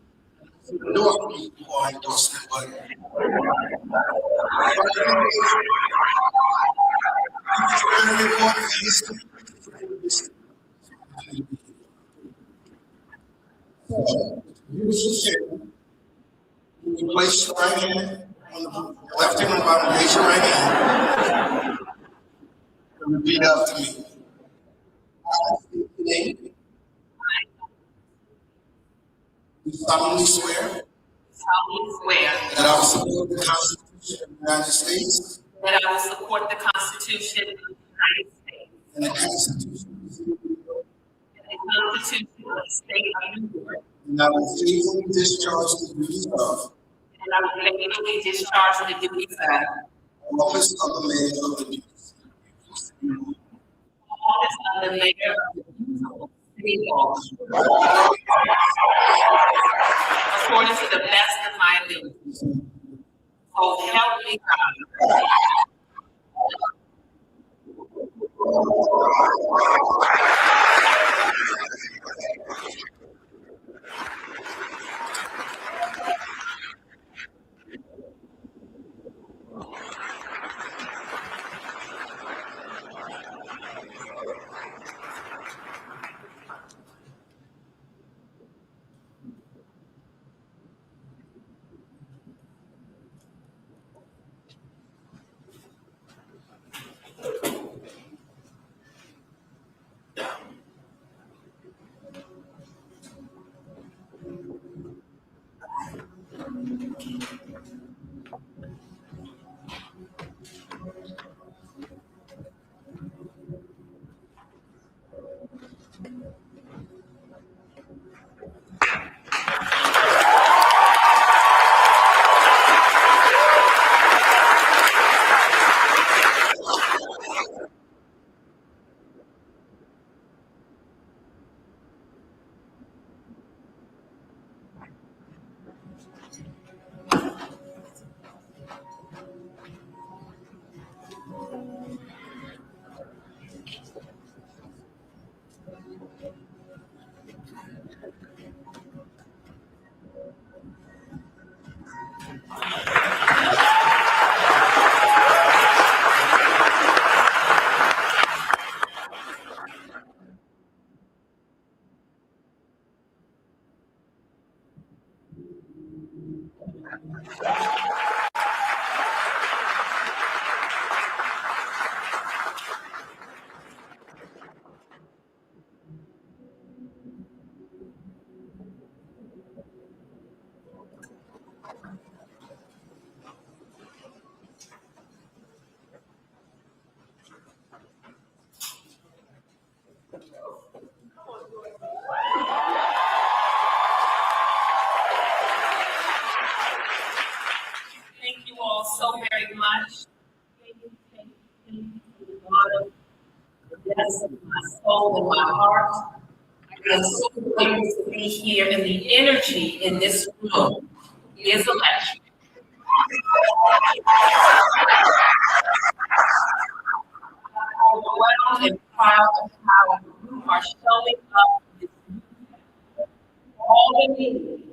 I know I can be more endorsement, but you place your right hand on the left hand on the bottom, raise your right hand, and repeat after me. I state today, do solemnly swear that I will support the Constitution of the United States that I will support the Constitution of the United States and the Constitution of the State of New York, and the Constitution of the State of New York, and I will faithfully discharge the duties of and I will faithfully discharge the duties of office of the mayor of the office of the mayor of the beautiful city of Albany, according to the best of my ability. So help me God. Thank you all so very much. Thank you for the honor, the depths of my soul and my heart. I'm so grateful to be here, and the energy in this room is electric. I'm overwhelmed and proud of how you are showing up this week. Albany.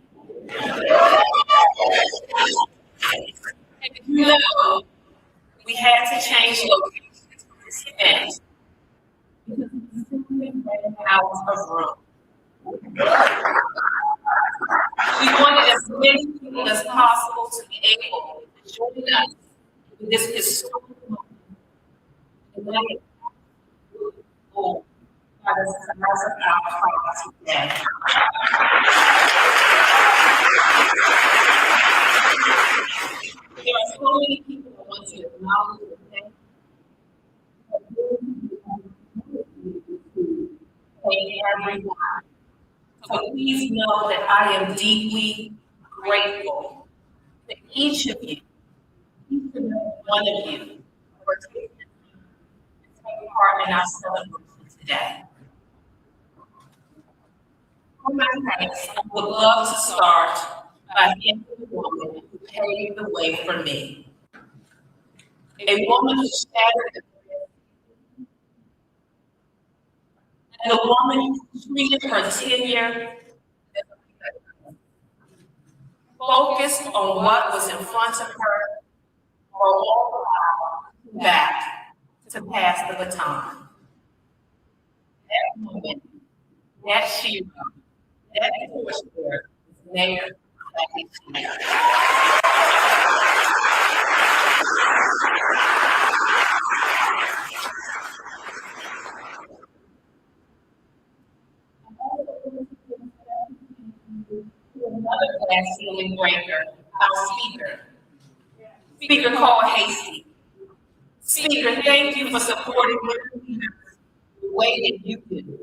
And you know, we had to change locations for this event because we simply ran out of room. We wanted as many people as possible to be able to join us in this historic moment. And that is absolutely by the size of our hearts today. There are so many people I want to acknowledge and thank. Thank everyone. So please know that I am deeply grateful to each of you, each and every one of you, for taking part in our celebration today. For my thanks, I would love to start by thanking the woman who paved the way for me. A woman who shattered the and a woman who treated her tenure focused on what was in front of her or all the while back to pass the baton. That woman, that hero, that torch bearer is Mayor Kathy. Another glass ceiling breaker, our speaker. Speaker Cole Hasty. Speaker, thank you for supporting women the way that you do.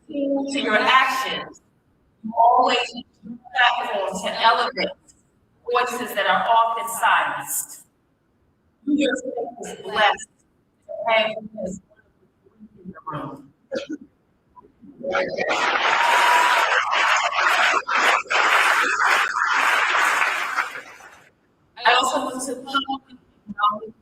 To your actions, you always use your platform to elevate voices that are often silenced. You yourself is blessed to have you as one of the in the room. I also want to publicly acknowledge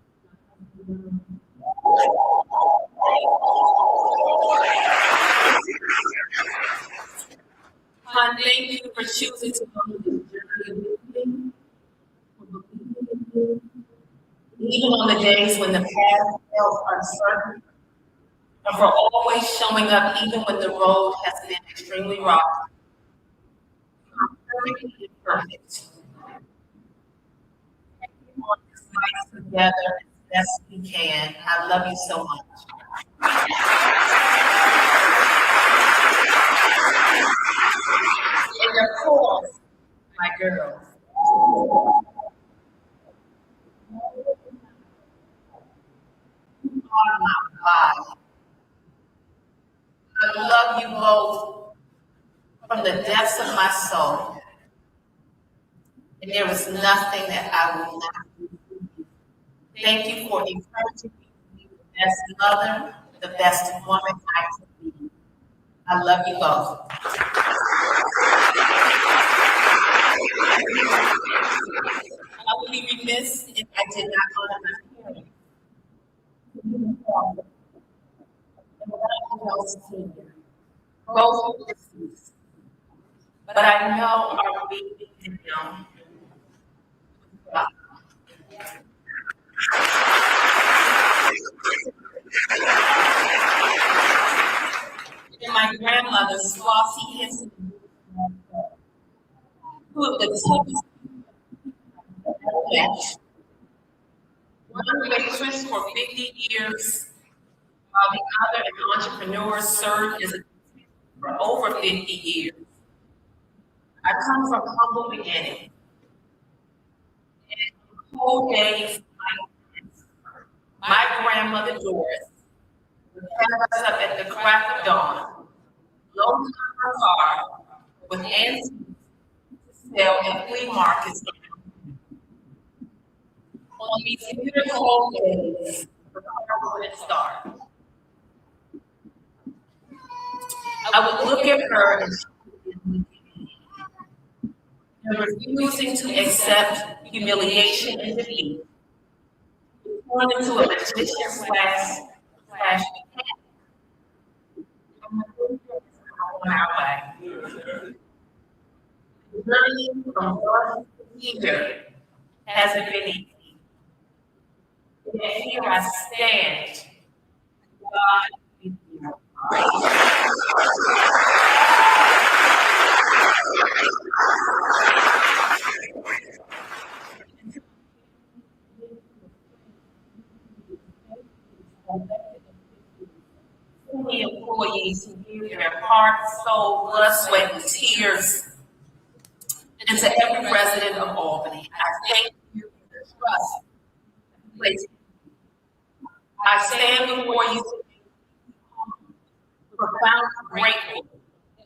thank you for choosing to go to this journey with me, even on the days when the path felt uncertain, and for always showing up even when the road has been extremely rough. I'm perfectly imperfect. On this night together as best we can. I love you so much. And of course, my girls. You are my God. I love you both from the depths of my soul. And there is nothing that I will not do. Thank you for encouraging me to be the best mother, the best woman I can be. I love you both. I would be remiss if I did not honor my parents. Both are deceased, but I know our being in them. And my grandmother, Flossie Henson, who of the toughest match. One waitress for 50 years, while the other an entrepreneur served as a for over 50 years. I come from humble beginnings. And cold days, my grandmother Doris would have us up at the crack of dawn, loading up her car with antiques to sell at flea markets. On these bitter cold days, the car wouldn't start. I would look at her and refusing to accept humiliation and defeat. Turned into a magician slash on our way. The journey from birth to here hasn't been easy. Yet here I stand. God be the employees who give their heart, soul, blood, sweat, and tears. And to every resident of Albany, I thank you for the trust placed. I stand before you today, profoundly grateful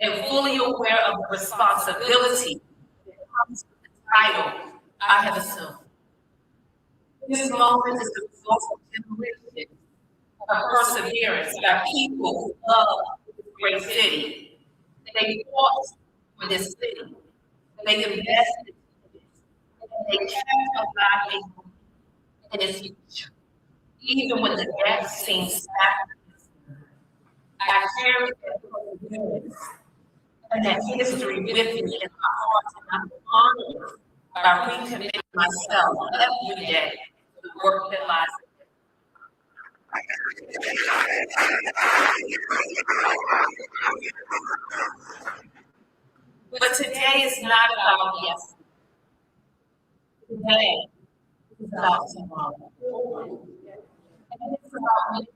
and fully aware of the responsibility that comes with the title I have assumed. This moment is the result of generations of perseverance by people who love this great city. They fought for this city. They invested and they kept alive in its future. Even when the death seems stagnant, I carry that perseverance and that history with me in my heart, and I'm honored by recommitting myself every day to the work that lies ahead. But today is not about yesterday. Today is about tomorrow. And it's about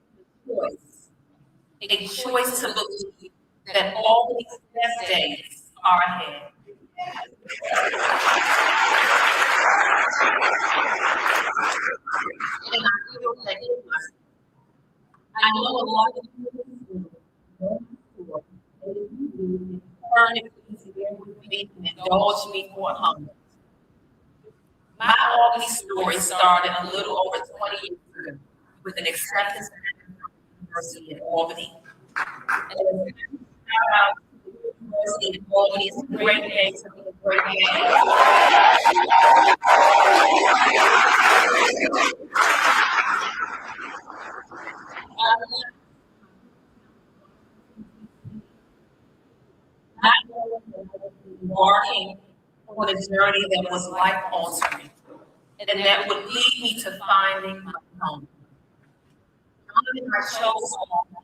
making a choice to believe that all these best days are ahead. And I feel that it must. I know a lot of people turn it with me and indulge me for a moment. My Albany story started a little over 20 years ago with an acceptance at the University of Albany. And shout out to the University of Albany. It's a great day to be a great day. Not embarking on a journey that was life altering and that would lead me to finding my home. I chose home,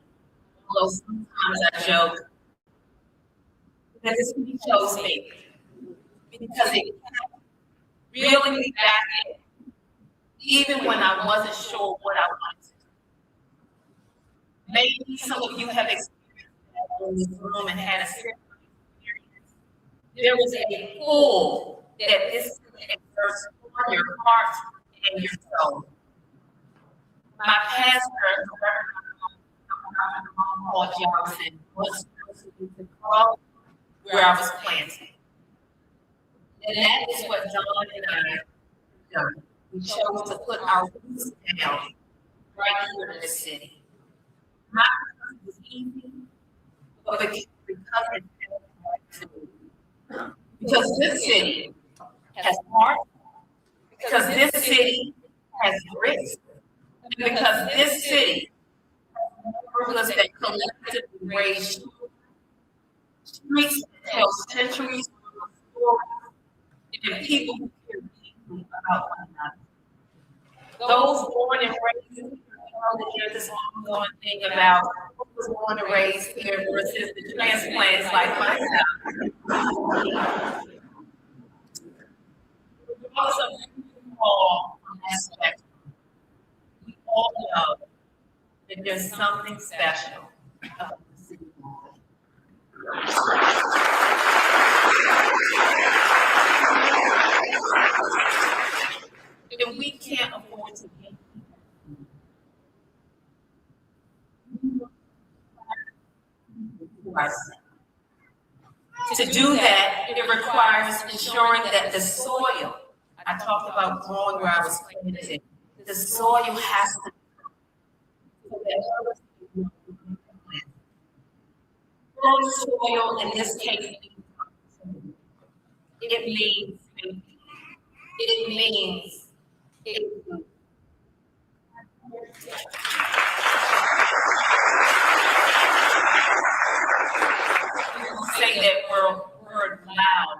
although sometimes I joke that this chose me because it kept reeling me back in, even when I wasn't sure what I wanted. Maybe some of you have experienced that in this room and had a similar experience. There was a pull that this exerts on your heart and your soul. My pastor, Paul Johnson, was to grow where I was planted. And that is what John and I have done. We chose to put our roots down right here in the city. Not because it was easy, but because it felt right. Because this city has heart, because this city has grit, because this city has members that collectively raise streets that tell centuries of stories, and people who care deeply about one another. Those born and raised here, that there's this ongoing thing about who was born and raised here versus the transplants like myself. Because of all aspects, we all know that there's something special about the city of Albany. And we can't afford to get to do that, it requires ensuring that the soil, I talked about growing where I was planted, the soil has to so that others can grow. Growing soil in this case it means safety. It means people say that we're loud.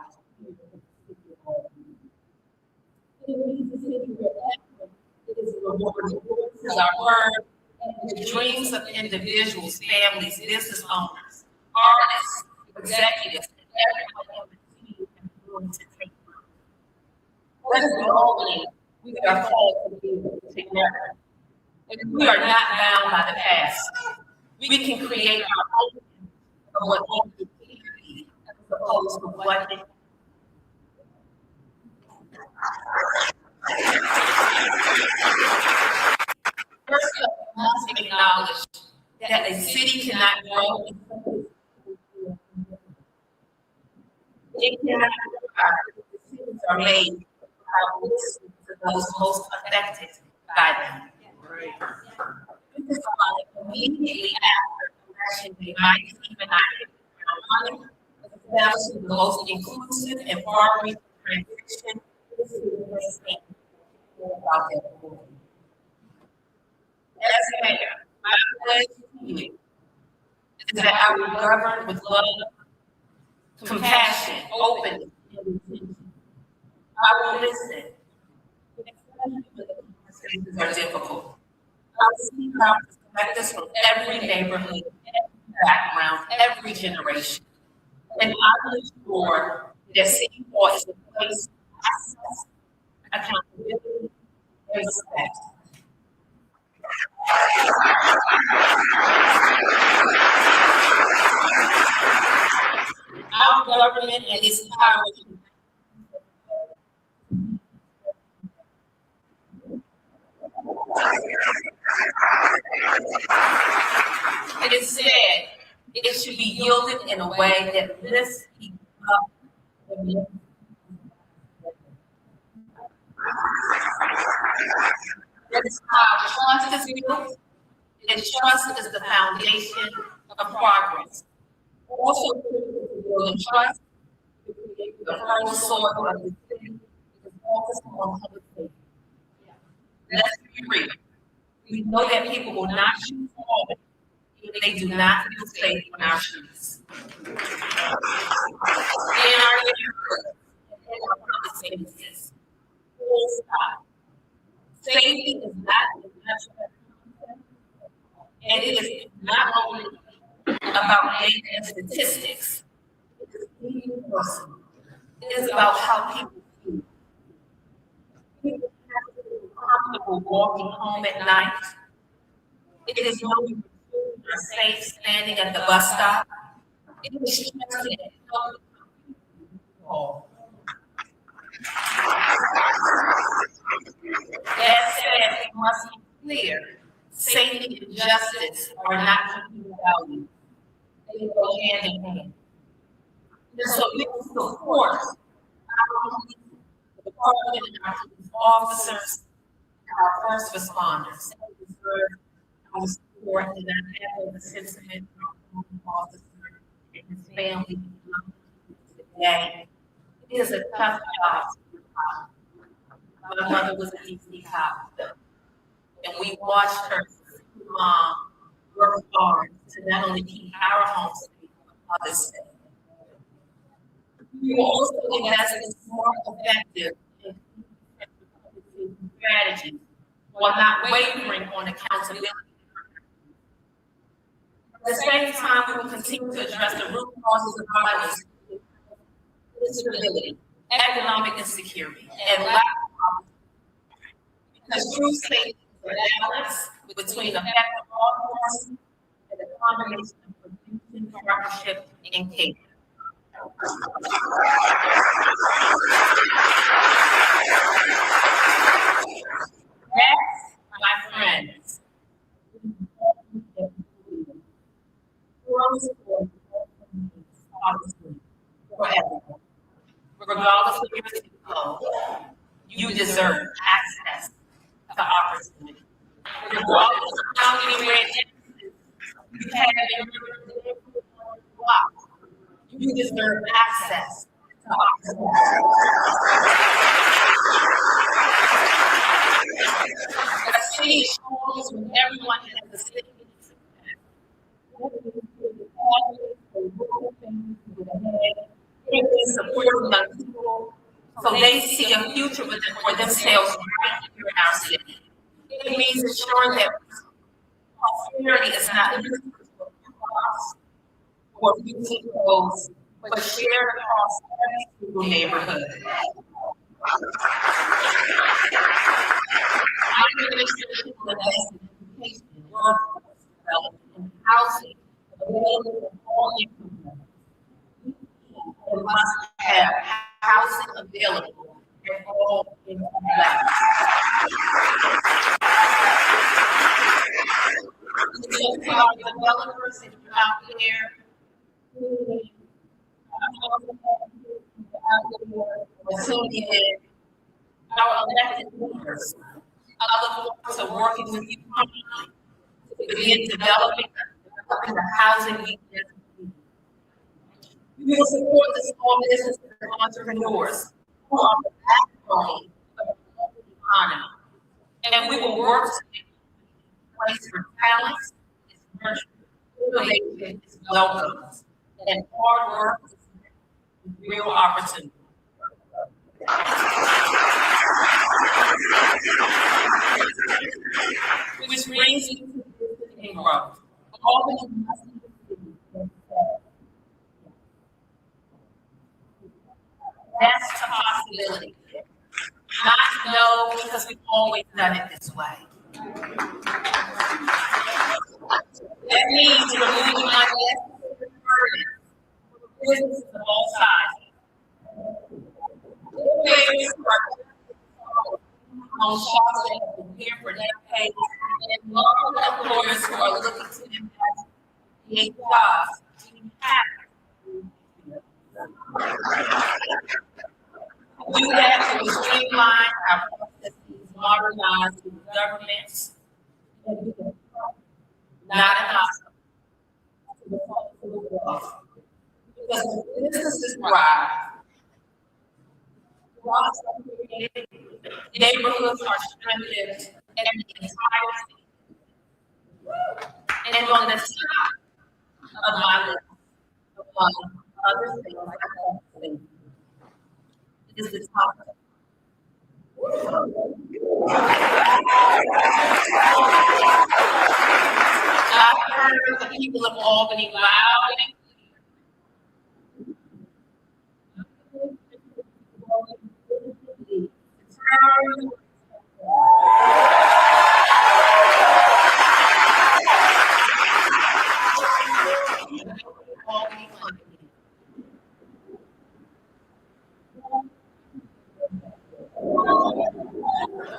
It is rewarding. Voices are heard, and the dreams of individuals, families, business owners, artists, executives, and everyone on the team have willing to take root. What is Albany? We are called to do together. And we are not bound by the past. We can create our own of what Albany can be, as opposed to what it First, we must acknowledge that a city cannot grow. It cannot grow. The cities are made without listening to those most affected by them. This is why immediately after election day, my team and I hit the ground running, establishing the most inclusive and far-reaching transition about that board. As mayor, my pledge to you is that I will govern with love, compassion, openness, and intention. I will listen, especially when the conversations are difficult. I will seek out perspectives from every neighborhood, every background, every generation. And I will ensure that City Hall is a place of access, accountability, and respect. Our government and its power. It is said it should be yielded in a way that lifts people up. That is how trust is built, and trust is the foundation of progress. Also, to build trust, to create the whole soil of the city is focused on public safety. Let's be real. We know that people will not choose Albany if they do not feel safe on our streets. In our neighborhoods, in our public spaces. Full stop. Safety is not a natural concept, and it is not only about data and statistics. It is deeply personal. It is about how people feel. People have to feel comfortable walking home at night. It is knowing children are safe standing at the bus stop. It is trusting and helping people. That said, we must be clear. Safety and justice are not competing values. They go hand in hand. And so we will support our police department and our police officers, our first responders. They deserve our support, and I have a sentiment from our officer and his family today. It is a tough job. My mother was a DC cop, and we watched her mom work hard to not only keep our home safe, but others safe. We will also invest in smart, effective, and strategies while not wavering on accountability. At the same time, we will continue to address the root causes of violence, instability, economic insecurity, and lack of opportunity. Because true safety is a balance between effective law enforcement and a combination of prevention, partnership, and care. That's my friends. Forever. Regardless of your zip code, you deserve access to opportunity. Regardless of how many red X's you have in your block, you deserve access to opportunity. A city shows when everyone has a city. Supporting young people so they see a future for themselves right here in our city. It means ensuring that prosperity is not limited to a class or future goals, but shared across every single neighborhood. Our administration will invest in education, workforce development, and housing available for all income levels. We must have housing available for all income levels. So our developers, if you're out there, tuning in, our elected leaders, I look forward to working with you to begin developing the housing we need. We We will support the small businesses and entrepreneurs who are the backbone of the local economy. And we will work to make a place where talent is nurtured, innovation is welcomed, and hard work is real opportunity. Which brings me to business and growth. Albany must be the city that says, that's a possibility. Not no, because we've always done it this way. That means removing unnecessary burdens for businesses of all sizes. Innovators who are on shops that have been here for decades, and local employers who are looking to invest in create jobs to do that to streamline our processes, modernize the governments, not an obstacle. Because businesses thrive. Jobs are created, neighborhoods are strengthened, and the entire city. And on the top of my list, among other things I have to say, is the topic. I've heard the people of Albany loud and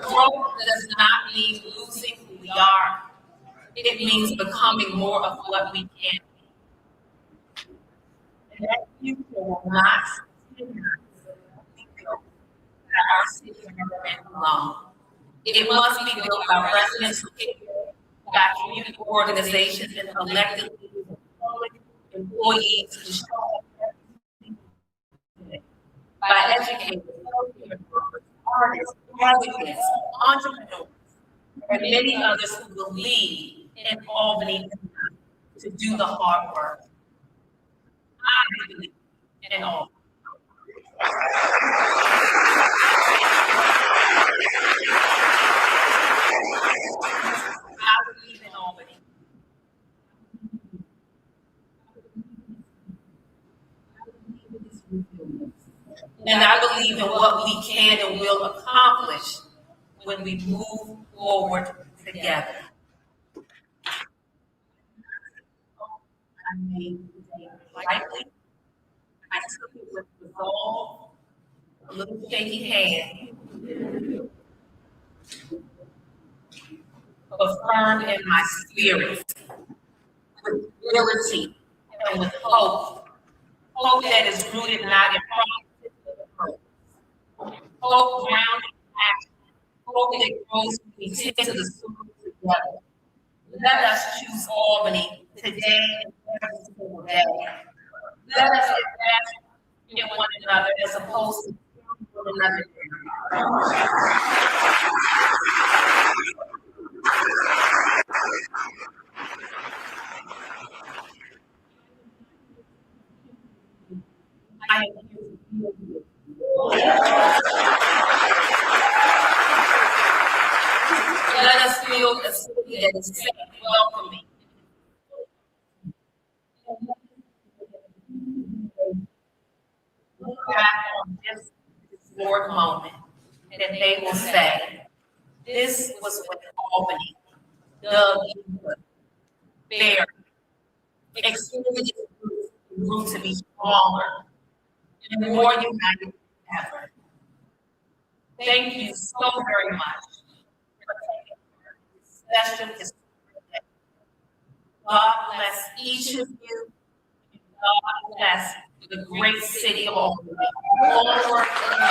growth does not mean losing who we are. It means becoming more of what we can be. And that future will not continue that our city government alone. It must be built by residents who care, by community organizations and elected leaders and public employees who show up by educators, artists, advocates, entrepreneurs, and many others who believe in Albany to do the hard work. I believe in Albany. I believe in Albany. And I believe in what we can and will accomplish when we move forward together. I made today lightly. I took it with resolve, a little shaky hand, but firm in my spirit, with ability and with hope. Hope that is rooted not in promises, hope grounded in action. Hope that grows when we tend to the school together. Let us choose Albany today and every single day. Let us invest in one another as opposed to one another. I am here to deal with you. Let us build a city that is safe, welcoming. Look back on this historic moment, and they will say, this was when Albany dug into fair, experienced grew to be stronger and more united than ever. Thank you so very much for taking part in this special historic day. God bless each of you. And God bless the great city of Albany. Onward and